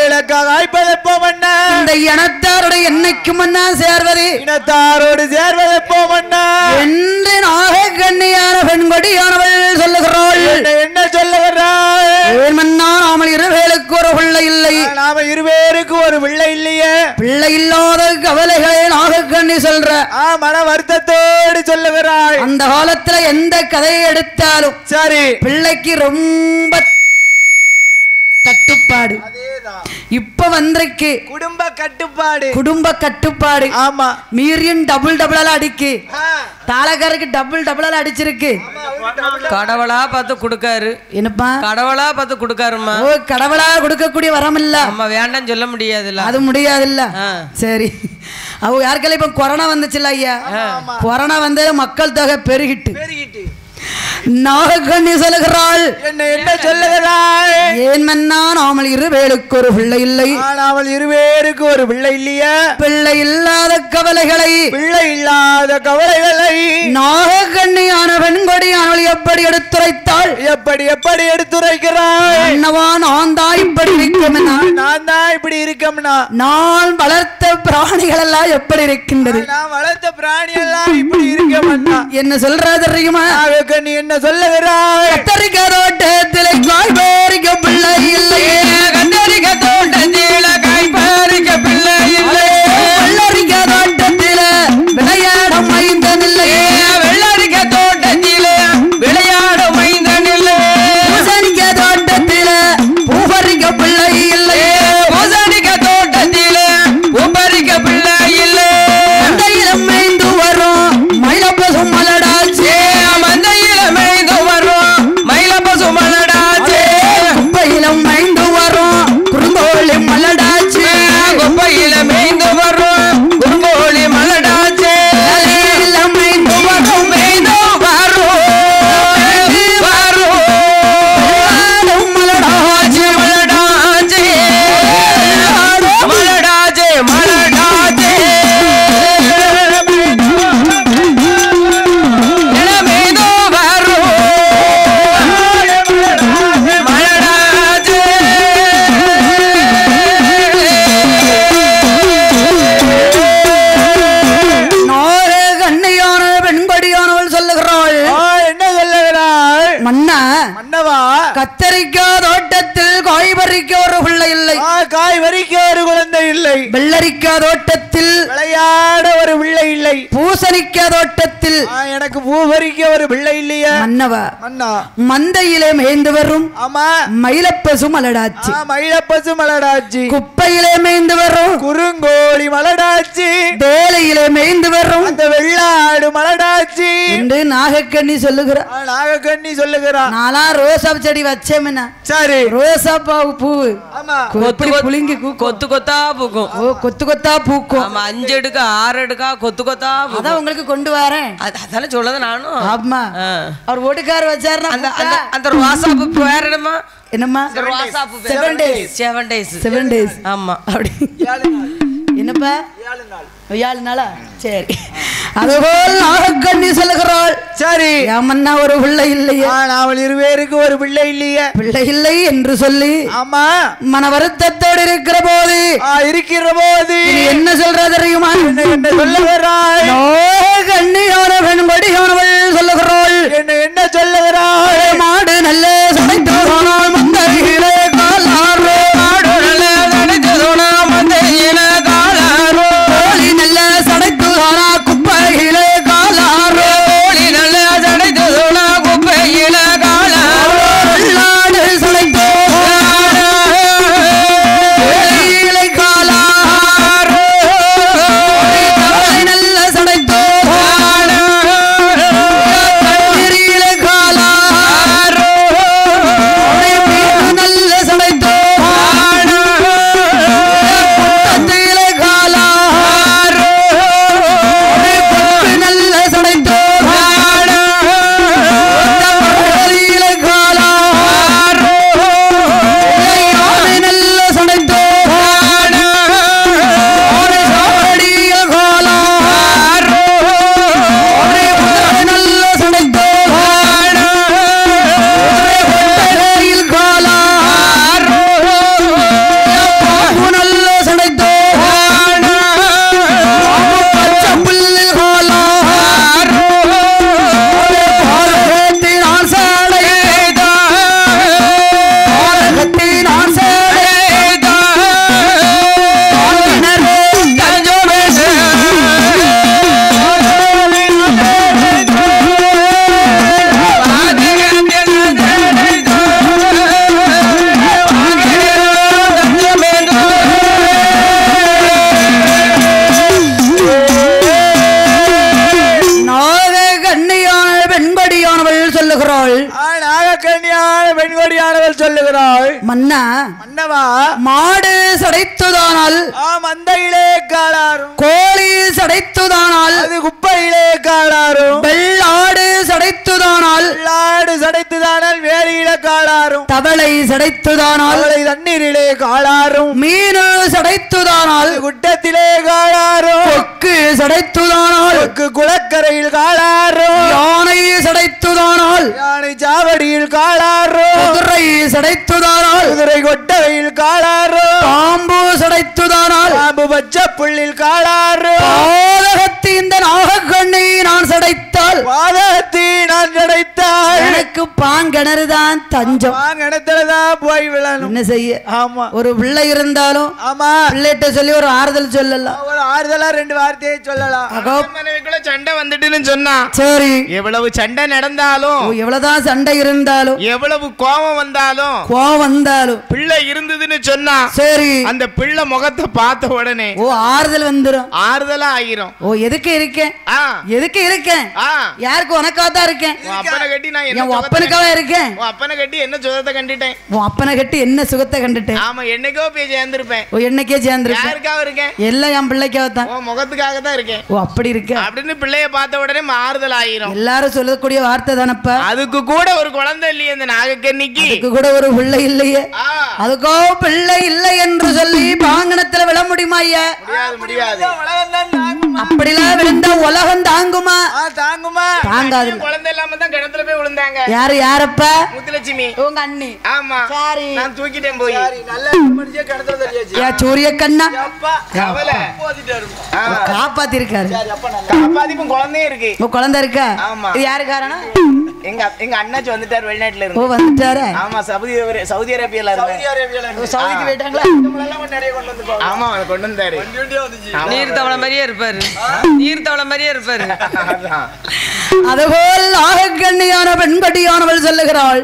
ஏலக்கா காய்ப்பது எப்ப மன்னா? இந்த இனத்தாரோட என்னைக்கு மன்னா சேர்வது? இனத்தாரோடு சேர்வது எப்போ மன்னா? என்று நாகக்கண்ணியான பெண்கொடியானவள் சொல்லுகிறாள். என்ன சொல்லுகிறாள்? மன்னா, நாமல் இருவேளுக்கு ஒரு பிள்ளை இல்லை. நாம பிள்ளை இல்லையே. பிள்ளை இல்லாத கவலைகளை நாகக்கண்ணி சொல்ற மன வருத்தத்தோடு சொல்லுகிறாய். அந்த காலத்துல எந்த கதையை எடுத்தாலும் சரி பிள்ளைக்கு ரொம்ப கட்டுப்பாடு. இப்ப வந்திருக்கு குடும்ப கட்டுப்பாடு. குடும்ப கட்டுப்பாடு. ஆமா மீறியும் டபுள் டபுளால அடிக்கு. தாளக்காரருக்கு டபுள் டபுளால அடிச்சிருக்கு. கடவுளா பார்த்து கொடுக்காரு. என்னப்பா கடவுளா பார்த்து கொடுக்காருமா. ஓ கடவுளா கொடுக்கக்கூடிய வரம் இல்ல. நம்ம வேண்டாம் சொல்ல முடியாதுல்ல. அது முடியாதுல்ல. சரி அவங்க யாருக்கெல்லாம் இப்ப கொரோனா வந்துச்சுல்ல ஐயா. கொரோனா வந்து மக்கள் தொகை பெருகிட்டு நாகக்கண்ணி சொல்லுகிறாள். என்ன சொல்லுகிறாள்? ஏன் மன்னா நாமல் இருவேளுக்கு ஒரு பிள்ளை இல்லை. நாமல் இருவேருக்கு ஒரு பிள்ளை இல்லையா. பிள்ளை இல்லாத கவலைகளை நாகக்கண்ணியான பெண்கொடியானவள் எப்படி எடுத்துரைத்தாள்? எப்படி எடுத்துரைக்கிறாள்? என்னவா நான் தான் இப்படி இருக்கம்னா. நான் தான் இப்படி இருக்கம்னா. நான் வளர்த்த பிராணிகள் எல்லாம் எப்படி இருக்கின்றது? நான் வளர்த்த பிராணி எல்லாம் இப்படி இருக்கமாட்டா. என்ன சொல்ற தெரியுமா? நீ என்ன சொல்லுகிறாய்? கத்தரிக்க தோட்டத்திலே காய் பறிக்க பிள்ளை இல்லையே. கத்தரிக்க தோட்டத்தில காய் பறிக்க பிள்ளை இல்லை. வெள்ளரிக்க தோட்டத்தில விளையாடும் மைந்தன் இல்லையே. வெள்ளரிக்க தோட்டத்தில விளையாடும் மைந்தன் இல்லை. பூசணிக்க தோட்டத்தில பூபறிக்க பிள்ளை இல்லையே. பூசணிக்க தோட்டத்தில பூபறிக்க பிள்ளை இல்லை. மந்தையில மேய்ந்து வரும் மயிலப்பசும் மலடாச்சு. மந்தையில மேய்ந்து வரும் மயிலப்பசு மலடாச்சு. குப்பையில மேய்ந்து வரும் குறுந்தோழி மலடாச்சு. குப்பையில மேய்ந்து வரும் குறுங்கோழி மலடாச்சு. மேய்ந்து வரும் மேய்ந்து வரும் மலடாச்சு மலடாச்சு மலடாச்சு மலடாச்சு. கத்தரிக்காய் தோட்டத்தில் காய் பறிக்க ஒரு பிள்ளை இல்லை. காய் பறிக்க ஒரு குழந்தை இல்லை. வெள்ளரிக்காய் தோட்டத்தில் விளையாட ஒரு பிள்ளை இல்லை. பூசணிக்காய் தோட்டத்தில் எனக்கு பூ பறிக்க ஒரு பிள்ளை இல்லையா. மன்னவா மன்னா மந்தையிலே மேய்ந்து வரும் ஆமா மயிலப்பசு மலடாச்சு. மயிலப்பசு மலடாச்சு. குப்பையிலே மேய்ந்து வரும் குறுங்கோழி மலடாச்சு. வேலையிலே மேய்ந்து வரும் அந்த வெள்ளாடு மலடாச்சு என்று நாகக்கண்ணி சொல்லுகிறார். நாகக்கண்ணி சொல்லுகிறார். நாளா ரோசா செடி வச்சேன்னா சரி ரோசா பூ புளிங்கி கொத்து கொத்தா பூக்கும். ஓ கொத்து கொத்தா பூக்கும். 5 அடுக்கா 6 அடுக்கா கொத்து கொத்தா. அதான் உங்களுக்கு கொண்டு வரேன். அதானே சொல்லது நானும். ஆமா அவர் ஓட்டுக்கார வச்சாருன்னா அந்த ரோசாப்பு பேர் என்னமா? என்னம்மா? ரோசாப்பு 7 days. ஆமா அப்படி என்னப்பா 7 நாளா? சரி அதுபோல் நாகக்கண்ணி சொல்லுகிறாள். சரி ஏமன்னா ஒரு பிள்ளை இல்லையே. அவள் இருவேருக்கு ஒரு பிள்ளை இல்லையே. பிள்ளை இல்லை என்று சொல்லி ஆமா மன வருத்தத்தோடு இருக்கிற போது என்ன சொல்ற தெரியுமா? என்ன சொல்லுகிறாள்? கண்ணியான பெண் கொடியானவள் சொல்லுகிறாள். என்ன சொல்லுகிறாள்? மாடு நல்ல சமைத்து போனால் மந்தையிலே காலாறு. மாடு நல்ல சடைத்து போனால் மந்தையிலே காலாறு. கோழி நல்ல சடைத்து போனா குப்பையிலே காலாறு. கோழி நல்ல சடைத்து போனா குப்பையிலே காலாறு. வெள்ளாடு சடைத்து காலாறு. நல்ல சடைத்து சொல்லுகிறாள் நாகக்கண்ணியான பெண்கொடியானவள் சொல்லுகிறாள் மன்னா மன்னவா மாடு சடைத்துதானால் மந்தையிலே காளாரும் கோழி சடைத்துதானால் அது குப்பையிலே காளாரும் வெள்ளாடு சடைத்துதானால் வெள்ளாடு சடைத்துதானால் வேலியில காளாரும் தவளை சடைத்துதானால் தண்ணீரிலே காளாரும் மீன் சடைத்துதானால் குட்டத்திலே காளாரும் கொக்கு சடைத்துதானால் குளக்கரையில் காளாரும் யானை சடைத்துதானால் யானை சாவடியில் காளாரும் குதிரை சடைத்துதானால் குதிரை கொட்டகையில் காளாரும் பாம்பு சடைத்துதானால் பாம்பு பச்சை புள்ளில் காளாரும் பாதகத்தி இந்த நாகக்கண்ணை நான் சடைத்தால் பாதகத்தி நான் சடைத்தால் எனக்கு பாங்கிணறுதான் தஞ்சம் பாங்கிணத்துலதான் போய் விழணும் என்ன செய்ய ஆமா ஒரு பிள்ளை இருந்தாலும் ஆமா பிள்ளைகிட்ட சொல்லி ஒரு ஆறுதல் சொல்லலாம் ஒரு ஆறுதலா 2 வார்த்தையை சொல்லலாம் மனைவிக்குள்ள சண்டை வந்துட்டுன்னு சொன்னா சரி எவ்வளவு சண்டை நடந்தாலும் எவ்வளவுதான் சண்டை இருந்தாலும் எவ்வளவு கோபம் வந்தாலும் பிள்ளை இருந்ததுன்னு சொன்னா சரி அந்த பிள்ளை முகத்தை பார்த்த உடனே ஆறுதல் வந்துரும் ஆறுதலா ஆகிரும் எதுக்கு இருக்கேன் யாருக்கு உனக்காதான் இருக்கேன் அப்பனை கட்டி நான் என் அப்பனுக்காக இருக்கேன் அப்பனை கட்டி என்ன சுகத்தை கண்டுட்டேன் அப்பனை கட்டி என்ன சுகத்தை கண்டுட்டேன் ஆமா என்னைக்கோ போய் சேர்ந்திருப்பேன் என்னைக்கே சேர்ந்திருப்பேன் யாருக்காக இருக்கேன் எல்லாம் என் பிள்ளைக்காக தான் முகத்துக்காக தான் இருக்கேன் அப்படி இருக்க அப்படின்னு பிள்ளைய பார்த்த உடனே மாறுதல் ஆயிரும் எல்லாரும் சொல்லக்கூடிய வார்த்தை தானப்பா அதுக்கு கூட ஒரு குழந்தை இல்லையே இந்த நாகக்கன்னிக்கு அதுக்கு கூட ஒரு பிள்ளை இல்லையே அதுக்கோ பிள்ளை இல்லை என்று சொல்லி பாங்கணத்துல விழ முடியுமா ஐயா முடியாது அப்படிலாம் விழுந்தா உலகம் தாங்குமா தாங்காது குழந்தை இல்லாம தான் கிணத்துல போய் விழுந்தாங்க யாரப்பா முத்துலட்சுமி உங்க அண்ணி ஆமா நான் தூக்கிட்டேன் போய் சூரிய கண்ணா காப்பாத்தி இருக்காரு காப்பாத்திப்பும் குழந்தையும் இருக்கு குழந்தை இருக்கா ஆமா யாரு காரணம் எங்க அண்ணாச்சி வந்துட்டாரு வெளிநாட்டுல இருந்து வந்துட்டாரு ஆமா சவுதி அரேபியால சவுதிக்கு போயிட்டாங்களா ஆமா கொண்டு வந்தாரு நீர்த்தவளை மாதிரியே இருப்பாரு அதுபோல் நாகக்கண்ணியான பெண்படியானவள் சொல்லுகிறாள்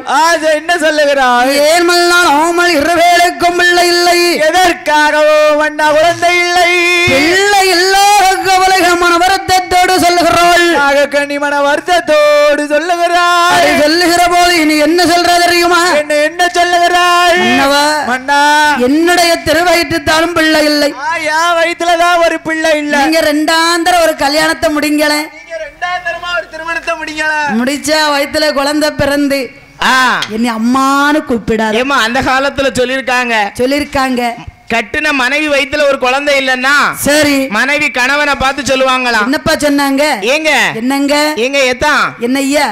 என்ன சொல்லுகிறாள் ஏழ்மல் நான் ஆமல் இரவேளைக்கும் பிள்ளை இல்லை எதற்காகவோ வண்ணா குழந்தை இல்லை பிள்ளை இல்லாத கவலைகள் மன வருத்தத்தோடு சொல்லுகிறாள் நாகக்கண்ணி மன வருத்தத்தோடு சொல்லுகிறாள் சொல்லுகிற போது இனி என்ன சொல்ற தெரியுமா என்ன சொல்லுகிறாள் மன்னா என்னுடைய திருவயிற்றுத்தாலும் பிள்ளை இல்லை என் வயிற்றுலதான் ஒரு பிள்ளை இல்ல நீங்க 2ஆந்தர ஒரு கல்யாணத்தை முடிங்களே ஒரு திருமணத்தை முடிச்சா வயிற்றுல குழந்தை பிறந்து என்னை அம்மானு கூப்பிடாது அந்த காலத்துல சொல்லிருக்காங்க கட்டுன மனைவி வயித்துல ஒரு குழந்தை இல்லன்னா சரி மனைவி கணவனை பார்த்து சொல்லுவாங்களா என்னப்பா சொன்னாங்க என்னங்க என்ன ஐயா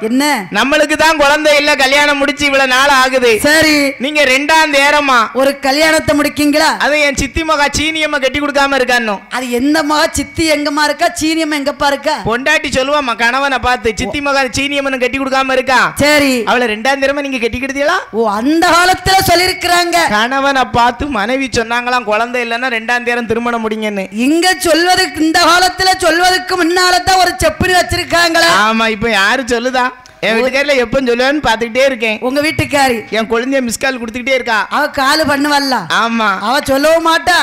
என்ன நம்மளுக்கு தான் குழந்தை இல்ல கல்யாணம் முடிச்சு இவ்வளவு நாள் ஆகுது சரி நீங்க 2ஆம் தேரமா ஒரு கல்யாணத்தை முடிக்கீங்களா அது என் சித்தி மகா சீனியம்மா கட்டி கொடுக்காம இருக்கான்னு அது எந்த மகா சித்தி எங்கம்மா இருக்கா சீனியம்மா எங்கப்பா இருக்கா பொண்டாட்டி சொல்லுவாமா கணவனை பார்த்து சித்தி மகா சீனியம்மன் கட்டி கொடுக்காம இருக்கா சரி அவளை 2ஆம் தேரமா நீங்க கட்டிக்கிட்டீங்களா அந்த காலத்துல சொல்லிருக்கிறாங்க கணவனை பார்த்து மனைவி சொன்னாங்களாம் குழந்தை இல்லன்னா 2ஆம் தேரம் திருமணம் முடிங்கன்னு இங்க சொல்வதுக்கு இந்த காலத்துல சொல்வதற்கு முன்னாலதான் ஒரு செப்பனி வச்சிருக்காங்களா ஆமா இப்ப யாரு சொல்லுதா என் வீட்டுக்காரில எப்ப சொல்லுவேன்னு பாத்துக்கிட்டே இருக்கேன் உங்க வீட்டுக்காரி என் குழந்தைய மிஸ் கால் கொடுத்துக்கிட்டே இருக்கா அவ காலு பண்ணுவல்ல ஆமா அவ சொல்லவும் மாட்டா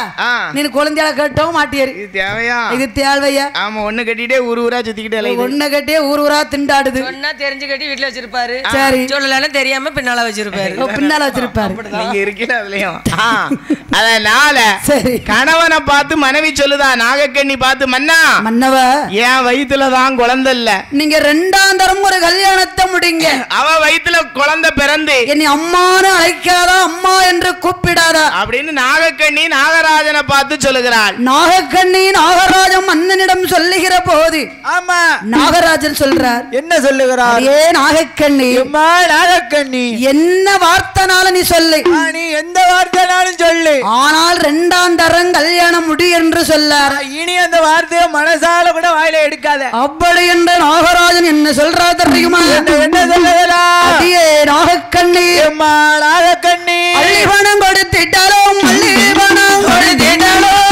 நீ குழந்தையால கட்டவும் மாட்டியாரு இது தேவையா இது தேவையா ஆமா ஒண்ணு கட்டிட்டே ஊரா சுத்திக்கிட்டே ஒண்ணு கட்டியே ஊரா திண்டாடுது ஒன்னா தெரிஞ்சு கட்டி வீட்டுல வச்சிருப்பாரு சரி சொல்லலன்னு தெரியாம பின்னால வச்சிருப்பாரு பின்னால வச்சிருப்பாரு நீங்க இருக்கீங்க அதுலயும் அதனால சரி கணவனை பார்த்து மனைவி சொல்லுதா நாகக்கண்ணி பார்த்து மன்னவ என் வயிற்றுலதான் குழந்தை இல்ல நீங்க 2ஆம் தரம் ஒரு கல்யாணத்தை முடிங்க அவ வயிற்றுல குழந்தை பிறந்து என்னை அம்மானு அழைக்காதா அம்மா என்று கூப்பிடாதா அப்படின்னு நாகக்கண்ணி நாகராஜனை பார்த்து சொல்லுகிறாள் நாகக்கண்ணி நாகராஜன் மன்னனிடம் சொல்லுகிற போது ஆமா நாகராஜன் சொல்றார் என்ன சொல்லுகிறார் நாகக்கண்ணி நாகக்கண்ணி என்ன வார்த்தைனாலும் நீ சொல்லு நீ எந்த வார்த்தைனாலும் சொல்லு ஆனால் 2ஆம் தரம் கல்யாணம் முடி என்று சொல்லார் இனி அந்த வார்த்தையை மனசால கூட வாயில எடுக்காத அப்படி என்ற நாகராஜன் என்ன சொல்றா தெரியுமா என்ன சொல்லுகிறா நாகக்கண்ணி நாகக்கண்ணி அள்ளிபணம் கொடுத்திட்டாலும் அள்ளிபணம் கொடுத்திட்டாலும்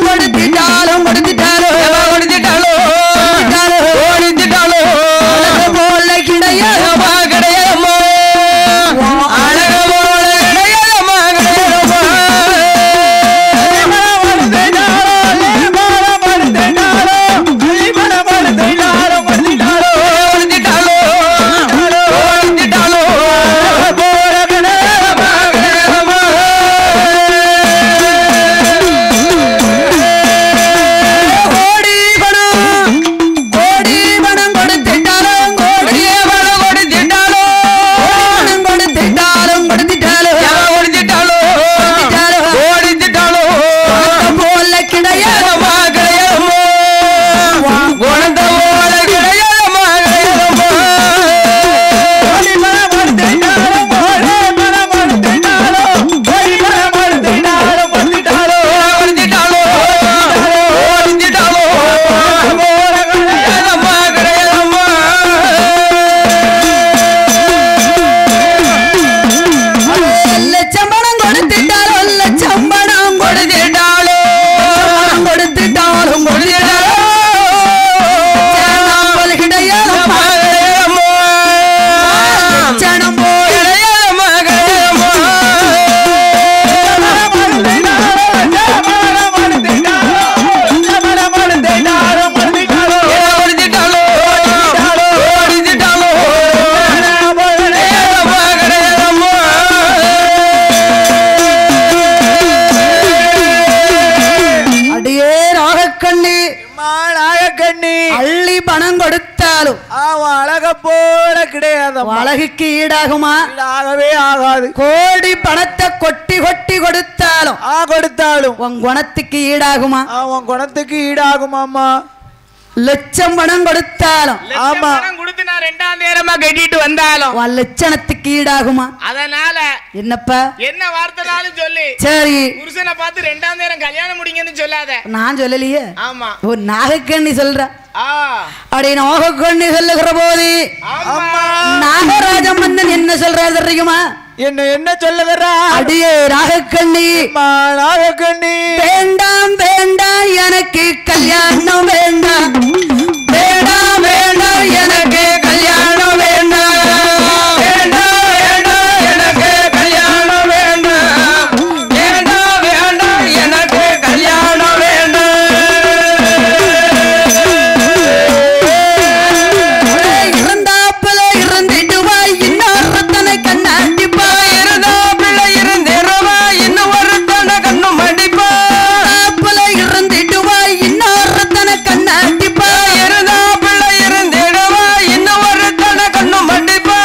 கொடுத்திட்டாலும் கொடுத்திட்டாலும் கொடுத்திட்டாலும் கொடுத்திட்டாலும் போல கிடையாதமா கிடையாதமா அழக போல கிடையாதமா கிடையாதமா கொடுத்திட்டாலும் கொடுத்தாலும் அவன் அழக போல கிடையாது. அழகுக்கு ஈடாகுமா? ஆகவே ஆகாது. கோடி பணத்தை கொட்டி கொட்டி கொடுத்தாலும் உன் குணத்துக்கு ஈடாகுமா? அவன் குணத்துக்கு ஈடாகுமாமா? லட்சம் பணம் கொடுத்தாலும் ஆமா கொடுத்து நான் 2ஆம் நேரமா கட்டிட்டு வந்தாலும் உன் லட்சணத்துக்கு ஈடாகுமா? அதனால என்னப்பா என்ன வார்த்தைனாலும் சொல்லு. சரி புருஷனை பார்த்து 2ஆம் நேரம் கல்யாணம் முடிங்கன்னு சொல்லாத. நான் சொல்லலையே. ஆமா ஒரு நாகக்கண்ணி சொல்ற அப்படி நாகக்கண்ணி சொல்லுகிற போது நாகராஜ மன்னன் என்ன சொல்றாரு தெரியுமா? என்ன சொல்லுகிறா? அடியே நாகக்கண்ணி நாகக்கண்ணி வேண்டாம் வேண்டாம் எனக்கு கல்யாணம் வேண்டாம் வேண்டாம் வேண்டாம் எனக்கு கல்யாணம் வேண்டாம் வேண்டாம் வேண்டாம் எனக்கு கல்யாணம் வேண்டாம் வேண்டாம் வேண்டாம் எனக்கு கல்யாணம் வேண்டாம் இருந்தாப்புல இருந்துட்டு வா இன்னொருத்தனை கண்ணாட்டிப்பா இருந்தாப்புல இருந்தேருவா இன்னும் ஒருத்தனை கண்ணு மடிப்பா இருந்தாப்புல இருந்துட்டு வா இன்னொருத்தனை கண்ணாட்டிப்பா இருந்தாப்புல இருந்தேருவா இன்னும் ஒருத்தனை கண்ணு மடிப்பா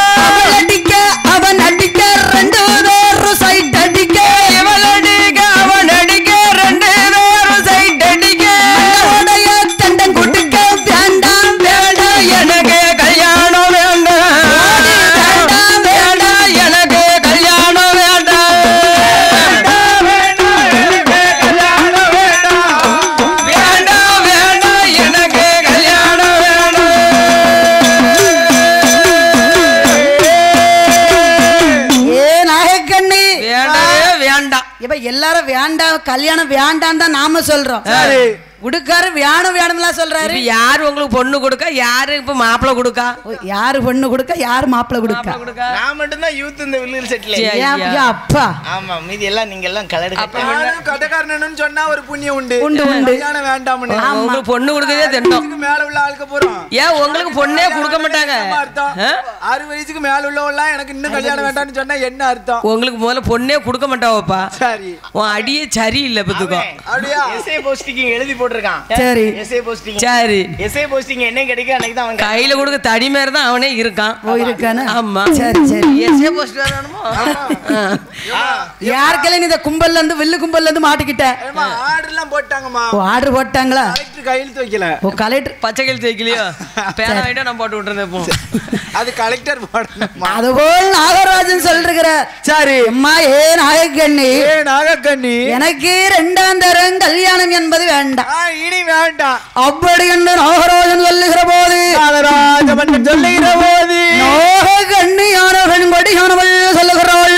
அவன் அடிக்க 2 பேரும் சைட் அடிக்க இவள் அடிக்க அவன் அடிக்க 2 பேரும் சைட் அடிக்க உடைய தண்டம் குடிக்க வேண்டாம் வேண்டாம் எனக்கு கல்யாணம் வேண்டாம் வேண்டாம் வேண்டாம் எனக்கு கல்யாணம் வேண்டாம் வேண்டாம் வேண்டாம் எனக்கு கல்யாணம் வேண்டாம் வேண்டாம் வேண்டாம் எனக்கு கல்யாணம் வேண்டாம். ஏ நாகக்கண்ணி வேண்டவே வேண்டாம். இப்ப எல்லாரும் வேண்டாம் கல்யாணம் வேண்டாம் தான் நாம சொல்றோம். உடுக்காரு வேணும் வேணும்லாம் சொல்றாரு. இப்ப யாரு உங்களுக்கு பொண்ணு கொடுக்க, யாரு இப்ப மாப்பிள்ளை கொடுக்கா? யாரு பொண்ணு கொடுக்க யாரு மாப்பிள்ளை கொடுக்க? நான் மட்டும் தான் யூத் இந்த வில்லில் செட்டில். அப்பா ஆமா மீதி எல்லாம் நீங்க எல்லாம் கலடு கடைக்காரனு சொன்னா ஒரு புண்ணியம் உண்டு. கல்யாணம் வேண்டாம்னு உங்களுக்கு பொண்ணு கொடுக்கதே திட்டம். மேல உள்ள ஆளுக்கு போறோம். ஏன் உங்களுக்கு பொண்ணே கொடுக்க மாட்டாங்க? 6 வயசுக்கு மேல உள்ளவெல்லாம் எனக்கு இன்னும் கல்யாணம் வேண்டாம்னு சொன்னா என்ன அர்த்தம்? உங்களுக்கு முதல்ல பொண்ணே கொடுக்க மாட்டாவப்பா. சரி உன் அடியே சரியில்லை பத்துக்கோ. அப்படியா? எஸ்ஏ போஸ்டிங் எழுதி போட்டிருக்கான். சரி எஸ்ஏ போஸ்டிங் சரி எஸ்ஏ போஸ்டிங் என்ன கிடைக்கும் அன்னைக்கு தான் அவன் கையில கொடுக்க தடி மாதிரி தான் அவனே இருக்கான். இருக்கானு. ஆமா சரி சரி எஸ்ஏ போஸ்ட் வேணுமோ? யாருக்கெல்லாம் இந்த கும்பல்ல இருந்து வில்லு கும்பல்ல இருந்து மாட்டிக்கிட்ட? ஆர்டர் எல்லாம் போட்டாங்கம்மா. ஆர்டர் போட்டாங்களா? கலெக்டர் கையெழுத்து வைக்கல. கலெக்டர் பச்சை கையில் தேய்க்கலையோ? பேன வாங்கிட்டா நான் போட்டு விட்டுறேன். இப்போ அது கலெக்டர் போடணும். அதுபோல் நாகராஜன் சொல்றார். சரி அம்மா ஏ நாகக்கண்ணி நாகக்கண்ணி எனக்கு 2ஆம் தரம் கல்யாணம் என்பது வேண்டாம். இனி வேண்டாம் அப்படி என்று நாகராஜன் சொல்லுகிற போது நாகராஜன் சொல்லுகிற போது நாகக்கண்ணியானவன் கொடியானவள் சொல்லுகிறாள்.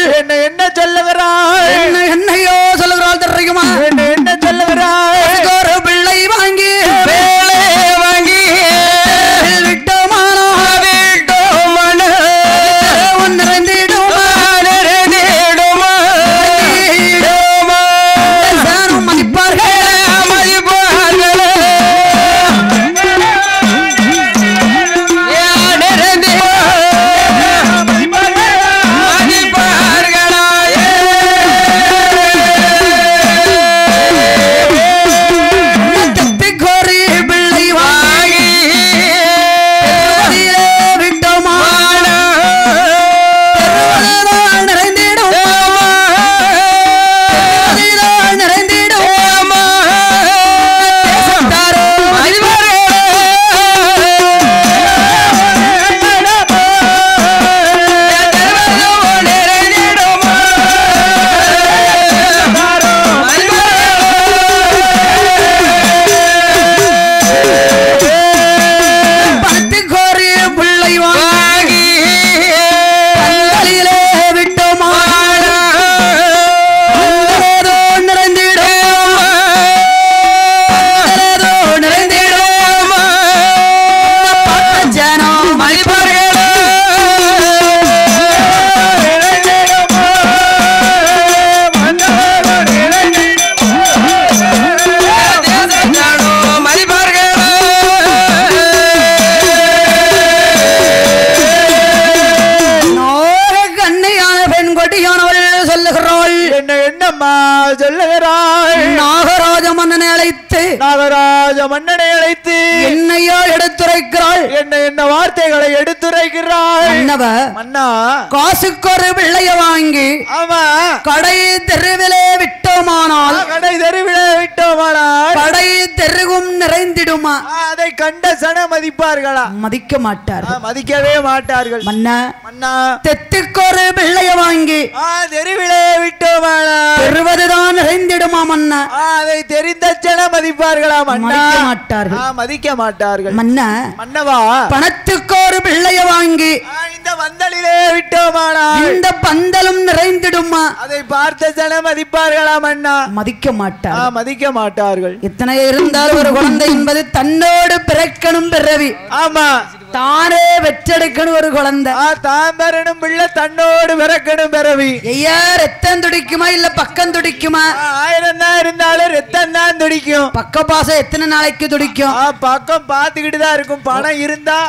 என்ன சொல்லுகிறாள்? என்னையோ சொல்லுகிறாள் தெரியுமா? என்ன சொல்லுகிறாள்? ஒரு பிள்ளை வாங்கி வாங்கி விட்டோமானோ விட்டோமான நிறைந்திடுமா நிறைந்திடுமா மதிப்பார்கள் மதிப்பார்கள் இந்த மன்னனை அழைத்து என்னையோ எடுத்துரைக்கிறாள், என்ன வார்த்தைகளை எடுத்துரைக்கிறாள். மன்னா காசுக்கு ஒரு பிள்ளைய வாங்கி ஆமா கடை தெருவிலே விட்டோமானால் கடை தெருவும் நிறைந்திடுமா? அதை கண்ட சன மதிப்பார்களா? மதிக்க மாட்டார்கள், மதிக்கவே மாட்டார்கள். மன்னா தெத்துக்கு ஒரு பிள்ளைய வாங்கி தெருவிலே விட்டோமானால் தெருவதுதான் நிறைந்திடுமா? மன்னா அதை தெரிந்த சன மதிப்பார்களா? மதிக்க மாட்டார்கள், மதிக்க மாட்டார்கள். மன்னவா பணத்துக்கு ஒரு பிள்ளைய வாங்கி இந்த பந்தலிலே விட்டோமானால் இந்த பந்தலும் நிறைந்திடுமா? அதை பார்த்த சன மதிப்பார்களா? மன்னா மதிக்க மாட்டார், மதிக்க மாட்டார்கள். இத்தனை இருந்தாலும் ஒரு குழந்தை என்பது தன்னோடு பிறக்கணும் பிறவி. ஆமா தானே வெற்றெடுக்கணும் ஒரு குழந்தை. தான் பெறணும் பிள்ளை தன்னோடு பிறக்கணும் பிறவி. ஐயா ரத்தம் துடிக்குமா இல்ல பக்கம் துடிக்குமா? 1000 தான் இருந்தாலும் ரத்தம் தான் துடிக்கும். பக்க பாசம் எத்தனை நாளைக்கு துடிக்கும்? பக்கம் பார்த்துக்கிட்டு தான் இருக்கும். பணம் இருந்தா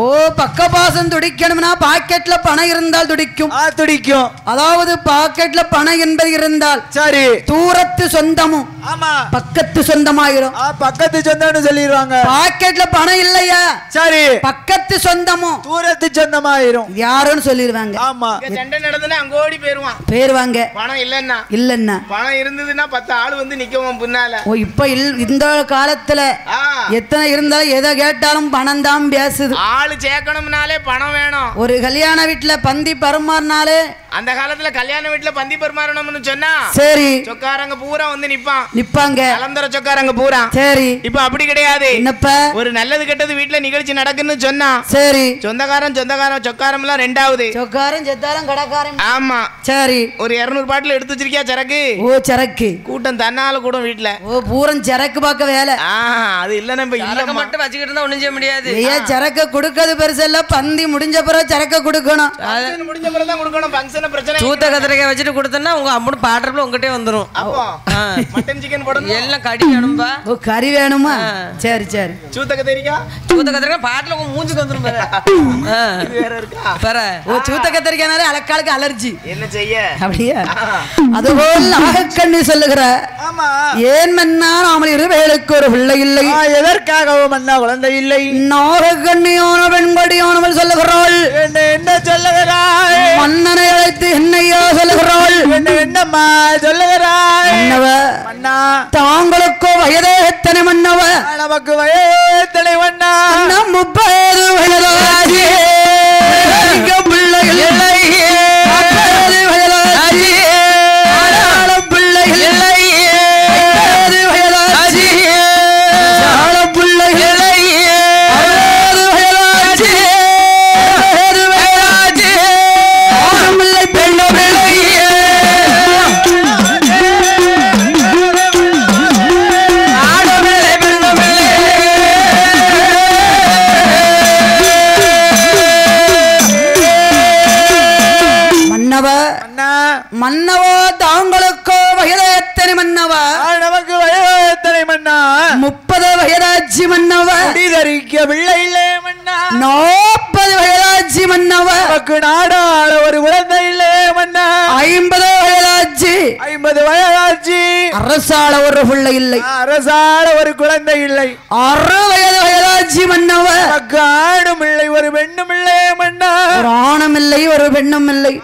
ஓ பக்க பாசம் துடிக்கணும்னா பாக்கெட்ல பணம் இருந்தால் துடிக்கும். துடிக்கும். அதாவது பாக்கெட்ல பணம் என்பது இருந்தால் சரி தூரத்து சொந்தமும் ஆமா பக்கத்து சொந்தமாயிரும். பக்கத்து சொந்தம்னு சொல்லிடுவாங்க. பாக்கெட்ல பணம் இல்லையா? சரி பக்கத்து சொந்தமும் தூரத்து சொந்தமாயிரும். யாருன்னு சொல்லிடுவாங்க. ஆமா சண்டை நடந்தனா அங்க ஓடி போயிருவாங்க. பணம் இல்லன்னா பணம் இருந்ததுன்னா 10 ஆள் வந்து நிக்கவும் பின்னால. ஓ இப்ப இந்த காலத்துல எத்தனை இருந்தாலும் எதை கேட்டாலும் பணம் தான் பேசுது. ஆளு சேர்க்கணும்னாலே பணம் வேணும். ஒரு கல்யாண வீட்டுல பந்தி பரிமாறினாலே அந்த காலத்துல கல்யாண வீட்டுல பந்தி பரிமாறணும்னு சொன்னா சரி சொக்காரங்க பூரா வந்து நிப்பாங்க கலந்தர சொக்காரங்க பூரா. சரி இப்ப அப்படி கிடையாது. என்னப்ப ஒரு நல்லது கெட்டது வீட்டுல நிகழ்ச்சி நடக்குன்னு சொன்னா சரி சொந்தக்காரன் சொக்காரம் எல்லாம் ரெண்டாவது. சொக்காரன் செத்தாரம் கடைக்காரன். ஆமா சரி ஒரு 200 பாட்டில் எடுத்து வச்சிருக்கியா சரக்கு? ஓ சரக்கு கூட்டம் தன்னால கூட வீட்டுல. ஓ பூரம் சரக்கு பார்க்க வேலை. அது இல்லன்னா இப்ப இல்ல மட்டும் வச்சுக்கிட்டு இருந்தா ஒண்ணும் செய்ய முடியாது. ஏன் சரக்கு கொடுக்கிறது பெருசு இல்ல, பந்தி முடிஞ்ச பிறகு சரக்கு கொடுக்கணும். முடிஞ்ச பிறகு தான் கொடுக்கணும். ஃபங்க்ஷன் பிரச்சனை. சூத்த கத்திரிக்காய் வச்சுட்டு கொடுத்தனா உங்க அம்மன் பாட்டர்ல உங்ககிட்டே வந்துரும். அப்போ மட்டன் சிக்கன் போடணும். எல்லாம் கறி வேணும்பா. ஓ கறி வேணுமா? சரி சரி சூத்த கத்திரிக்காய் பாட்டில் உங்க மூஞ்சுக்கு வந்துரும் பாரு. இது வேற இருக்கா பாரு. ஓ சூத்த கத்திரிக்காய்னாலே அலக்காலுக்கு அலர்ஜி. என்ன செய்ய? அப்படியே அதுபோல் நாகக்கண்ணி சொல்லுகிற ஏன் மன்னா நாமல் இருவேளுக்கு ஒரு பிள்ளை இல்லை, எதற்காகவும் மன்னா குழந்தை இல்லை. நாகக்கண்ணியான பெண்கொடியானவள் சொல்லுகிறாள். என்ன சொல்லுகிறாள்? மன்னனை அழைத்து என்னையா சொல்லுகிறாள். என்னம்மா சொல்லுகிறாள்? மன்னவ தாங்களுக்கோ வயதே எத்தனை? மன்னவ நமக்கு வயதனை மன்னா 30 வயதாகி பிள்ளைகள் இல்லை. 40 வயதாகி பிள்ளைகள் இல்லை. 50 வயதாகி பிள்ளைகள் இல்லை. 60 வயதாகி 70 வயதாகி ஆணும் இல்லை பெண்ணும் இல்லை. மன்னவோ தாங்களுக்கோ வயது எத்தனை? மன்னவா நமக்கு வயது எத்தனை மன்னா? 30 வயதாச்சு. மன்னவா தரிக்க பிள்ளை இல்லை மன்னா. 40 வயதாச்சு. மன்னவா நமக்கு நாடாள ஒரு குழந்தை இல்லை மன்னா. 50 வயதாச்சு. 50 வயதாச்சு. அரசாள ஒரு பிள்ளை இல்லை. அரசாள ஒரு குழந்தை இல்லை. 60 வயதாச்சு. மன்னவா நமக்கு ஆணும் இல்லை ஒரு பெண்ணும் இல்லை மன்னா. ஒரு ஆணும் இல்லை ஒரு பெண்ணும் இல்லை.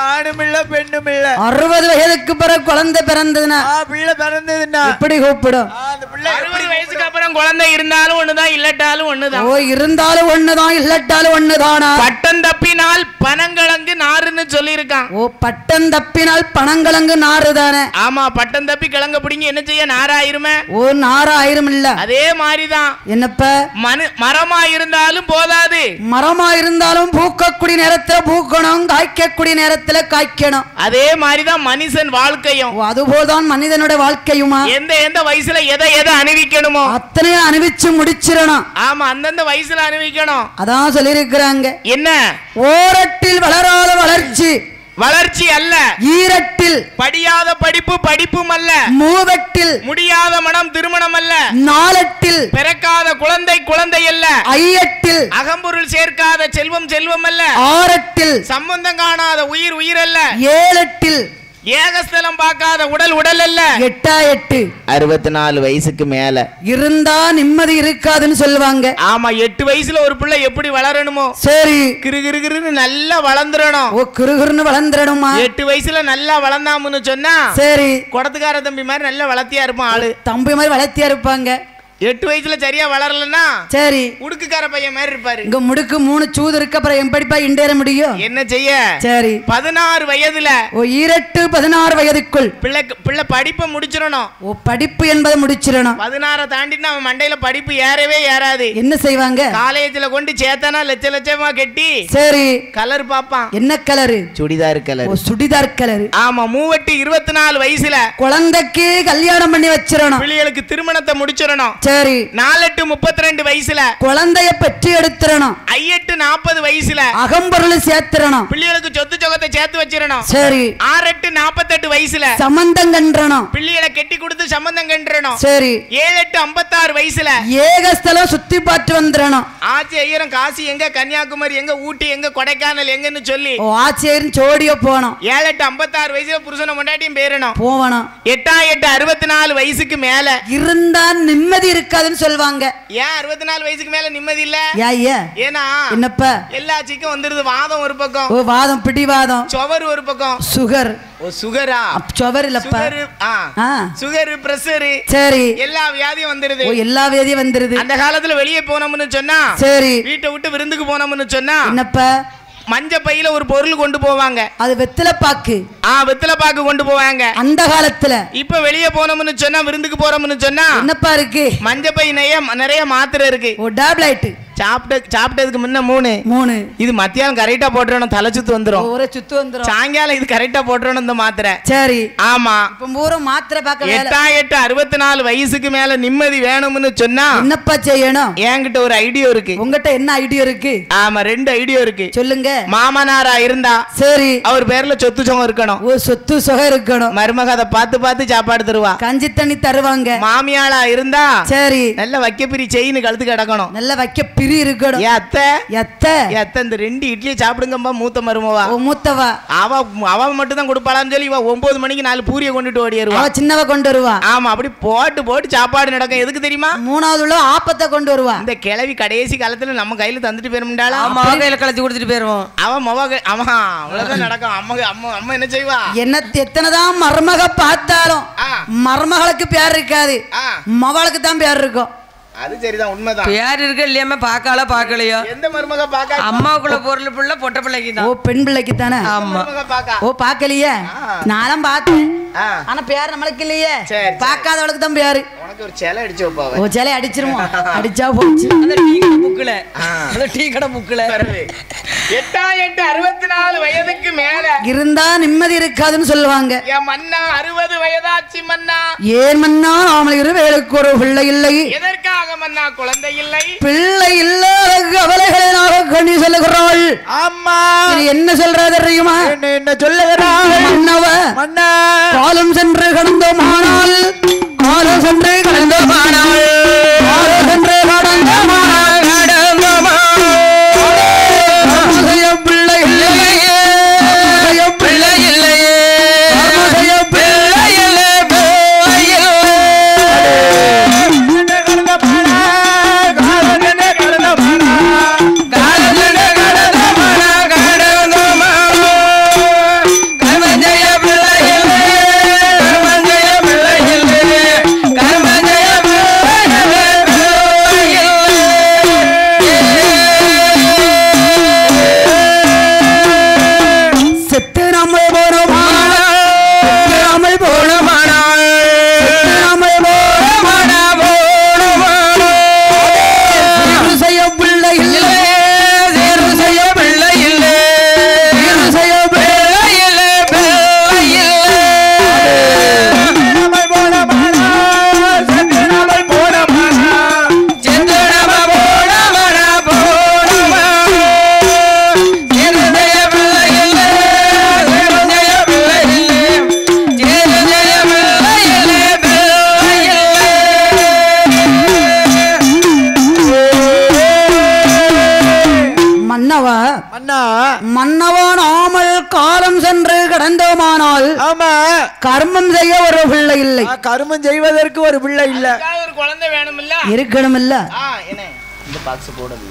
ஆணும் இல்ல பெண்ணும் இல்ல. 60 வயதுக்கு பிறகு குழந்தை பிறந்ததுன்னா பிள்ளை பிறந்ததுன்னா எப்படி கூப்பிடும்? 60 வயசுக்கு அப்புறம் குழந்தை இருந்தாலும் ஒண்ணுதான் இல்லட்டாலும் ஒண்ணுதான். ஓ இருந்தாலும் ஒண்ணுதான் இல்லட்டாலும் ஒண்ணுதானா? பட்டம் தப்பினால் பனங்கிழங்கு நாறுன்னு சொல்லி இருக்கான். ஓ பட்டம் தப்பினால் பனங்கிழங்கு நாறுதானே? ஆமா பட்டம் தப்பி கிழங்க பிடிங்க என்ன செய்ய? நாராயிருமே. ஓ நாராயிரம் இல்ல. அதே மாதிரிதான் என்னப்ப மரமா இருந்தாலும் போதாது. மரமா இருந்தாலும் பூக்கக்கூடிய நேரத்துல பூக்கணும், காய்க்கக்கூடிய நேரத்துல காய்க்கணும். அதே மாதிரிதான் மனுஷன் வாழ்க்கையும். அதுபோல்தான் மனிதனுடைய வாழ்க்கையுமா? எந்த வயசுல எதை அணிவிக்கணுமோ அத்தனையும் அணிவிச்சு முடிச்சிடணும். ஆமா அந்தந்த வயசுல அணிவிக்கணும். அதான் சொல்லி இருக்கிறாங்க. என்ன? ஓரட்டில் வளராத வளர்ச்சி அல்ல, ஈரட்டில் படியாத படிப்பும் அல்ல, மூவட்டில் முடியாத மனம் திருமணம் அல்ல, நாலட்டில் பிறக்காத குழந்தை அல்ல, ஐயட்டில் அகம்பொருள் சேர்க்காத செல்வம் அல்ல, ஆறட்டில் சம்பந்தம் காணாத உயிர் அல்ல, ஏழட்டில் ஏகஸ்தலம் பார்க்காத உடல் உடல் அல்ல. 8 64 வயசுக்கு மேல இருந்தா நிம்மதி இருக்காதுன்னு சொல்லுவாங்க. ஆமா, 8 வயசுல ஒரு பிள்ளை எப்படி வளரணுமோ சரி கிருகிருன்னு நல்லா வளர்ந்துடணும். ஓ கிருகிருன்னு வளர்ந்துடணுமா? 8 வயசுல நல்லா வளர்ந்தாமுன்னு சொன்னா சரி குடத்துக்கார தம்பி மாதிரி நல்ல வளர்த்தியா இருப்பான் ஆளு. தம்பி மாதிரி வளர்த்தியா இருப்பாங்க. 8 வயசுல சரியா வளரலன்னா சரி உடுக்குக்கார பையன் மாதிரி இருப்பாரு. இங்க முடுக்கு 3 சூது இருக்கு. அப்புறம் எப்படிப்பா இண்டேற முடியும்? என்ன செய்ய? சரி 16 வயதுல ஓ 16 வயதுக்குள் பிள்ளை படிப்பை முடிச்சிடணும். ஓ படிப்பு என்பதை முடிச்சிடணும். 16 தாண்டினா அவன் மண்டையில படிப்பு ஏறவே ஏறாது. என்ன செய்வாங்க? காலேஜ்ல கொண்டு சேத்தானா லட்சமா கட்டி சரி கலர் பாப்பான். என்ன கலரு? சுடிதார் கலர். ஓ சுடிதார் கலர். ஆமா, 24 வயசுல குழந்தைக்கு கல்யாணம் பண்ணி வச்சிடணும். பிள்ளைகளுக்கு திருமணத்தை முடிச்சிடணும். சரி 32 வயசுல குழந்தைய பெற்று எடுத்துறணும். 40 வயசுல அகம்பொருள் சேர்த்துறணும். பிள்ளைகளுக்கு சொத்து சொகத்தை சேர்த்து வச்சிடணும். சரி 48 வயசுல சம்பந்தம் கன்றணும். பிள்ளைகளை கட்டி கொடுத்து சம்பந்தம் கன்றணும். சரி 56 வயசுல ஏகஸ்தலம் சுத்தி பார்த்து வந்துடணும். ஆச்சி ஐயரம் காசி எங்க, கன்னியாகுமரி எங்க, ஊட்டி எங்க, கொடைக்கானல் எங்கன்னு சொல்லி ஓ ஆச்சேரின் சோடிய போனோம். 56 வயசுல புருஷனை முன்னாடியும் பேரணும் போவணும். 64 வயசுக்கு மேல இருந்தா நிம்மதி இருக்காதுன்னு சொல்லுவாங்க. ஏன் 64 வயசுக்கு மேல நிம்மதி இல்ல? ஏன்னா என்னப்பா எல்லா சிக்கும் வந்துருது. வாதம் ஒரு பக்கம், ஓ வாதம் பிடிவாதம், சுகர் ஒரு பக்கம், சுகர் ஓ சுகரா சுகர் இல்லப்பா சுகர் பிரஷர் சரி எல்லா வியாதியும் வந்துருது. ஓ எல்லா வியாதியும் வந்துருது. அந்த காலத்துல வெளியே போனோம்னு சொன்னா சரி வீட்டை விட்டு விருந்துக்கு போனோம்னு சொன்னா என்னப்பா மஞ்ச பையில ஒரு பொருள் கொண்டு போவாங்க. அது வெத்தலை பாக்கு. வெத்தலை பாக்கு கொண்டு போவாங்க அந்த காலத்துல. இப்ப வெளியே போனோம்னு சொன்னா விருந்துக்கு போறோம்னு சொன்னா என்னப்பா இருக்கு? மஞ்ச பை நிறைய மாத்திரை இருக்கு. ஓ டேப்லெட் சாப்பிட்டதுக்கு முன்ன 3 இது மத்தியானம் கரெக்டா போட்டுறணும். தலை சுத்து வந்துரும். ஒரே சுத்து வந்துரும். சாயங்காலம் இது கரெக்டா போட்டுறணும் இந்த மாத்திரை. சரி ஆமா, இப்ப பூரா மாத்திரை பார்க்க வேலை. 64 வயசுக்கு மேல நிம்மதி வேணும்னு சொன்னா என்னப்பா செய்யணும்? என்கிட்ட ஒரு ஐடியா இருக்கு. உங்ககிட்ட என்ன ஐடியா இருக்கு? ஆமா 2 ஐடியா இருக்கு. சொல்லுங்க. மாமனாரா இருந்தா சரி அவர் பேர்ல சொத்து சொகம் இருக்கணும். ஓ சொத்து சொகம் இருக்கணும். மருமக அதை பார்த்து சாப்பாடு தருவா. கஞ்சி தண்ணி தருவாங்க. மாமியாளா இருந்தா சரி நல்ல வைக்கப்பிரி செயின் கழுத்து கிடக்கணும். நல்ல வைக்க பிரி இருக்கணும். இந்த 2 இட்லி சாப்பிடுங்கம்பா மூத்த மருமவா. மூத்தவா அவ மட்டும் தான் கொடுப்பாளான்னு சொல்லி இவ 9 மணிக்கு 4 பூரியை கொண்டுட்டு ஓடிடுவா. சின்னவ கொண்டு வருவா. ஆமா அப்படி போட்டு சாப்பாடு நடக்கும். எதுக்கு தெரியுமா? 3வது உள்ள ஆப்பத்தை கொண்டு வருவா. இந்த கிழவி கடைசி காலத்துல நம்ம கையில தந்துட்டு போயிருந்தாளா? கையில கலத்தி கொடுத்துட்டு போயிருவோம். அவன் அவ்வளவுதான் நடக்கும். அம்மா என்ன செய்வா? என்ன எத்தனைதான் மருமக பார்த்தாலும் மருமகளுக்கு பேர் இருக்காது, மகளுக்கு தான் பேர் இருக்கும். அது சரிதான், உண்மைதான். பேர் இருக்க இல்லையாம பாக்கலையோ? எந்த மருமக பாக்க? அம்மாவுக்குள்ள பொருள் புள்ள பொட்ட பிள்ளைக்கு தான். ஓ பெண் பிள்ளைக்கு தானே. ஆமா. ஓ பாக்கலையே, நானும் பார்த்தேன். ஆனா பேர் நம்மளுக்கு இல்லையே, பாக்காதவளுக்கு தான் பேரு. உனக்கு ஒரு சேலை அடிச்சு வைப்பாவ. ஓ சேலை அடிச்சிருமோ? அடிச்சா போச்சு. அந்த டீ கடை புக்குல 64 வயதுக்கு மேல இருந்தா நிம்மதி இருக்காதுன்னு சொல்லுவாங்க. என் மன்னா 60 வயதாச்சு மன்னா. ஏன் மன்னா நாமல் இருவேளுக்கு ஒரு பிள்ளை இல்லை? எதற்காக மன்னா குழந்தை இல்லை? பிள்ளை இல்லாத கவலைகளை நாங்கள் கண்ணி சொல்லுகிறோள். ஆமா என்ன சொல்ற தெரியுமா? என்ன சொல்லுகிறாள்? மன்னவ மன்னா காலம் சென்று கடந்தோமானால், காலம் சென்று கடந்தோமானால், காலம் சென்று கடந்தோமானால் பிள்ளை இல்லையே, பிள்ளை இல்லையே, பிள்ளை கர்மஜய பிள்ளை பிறந்தோமானால் ஆமா கர்மம் செய்ய ஒரு பிள்ளை இல்லை. கர்மம் செய்வதற்கு ஒரு பிள்ளை இல்ல. ஒரு குழந்தை வேணும் இல்ல, இருக்கணும் இல்ல. என்ன இந்த பாக்ஸ் போடுது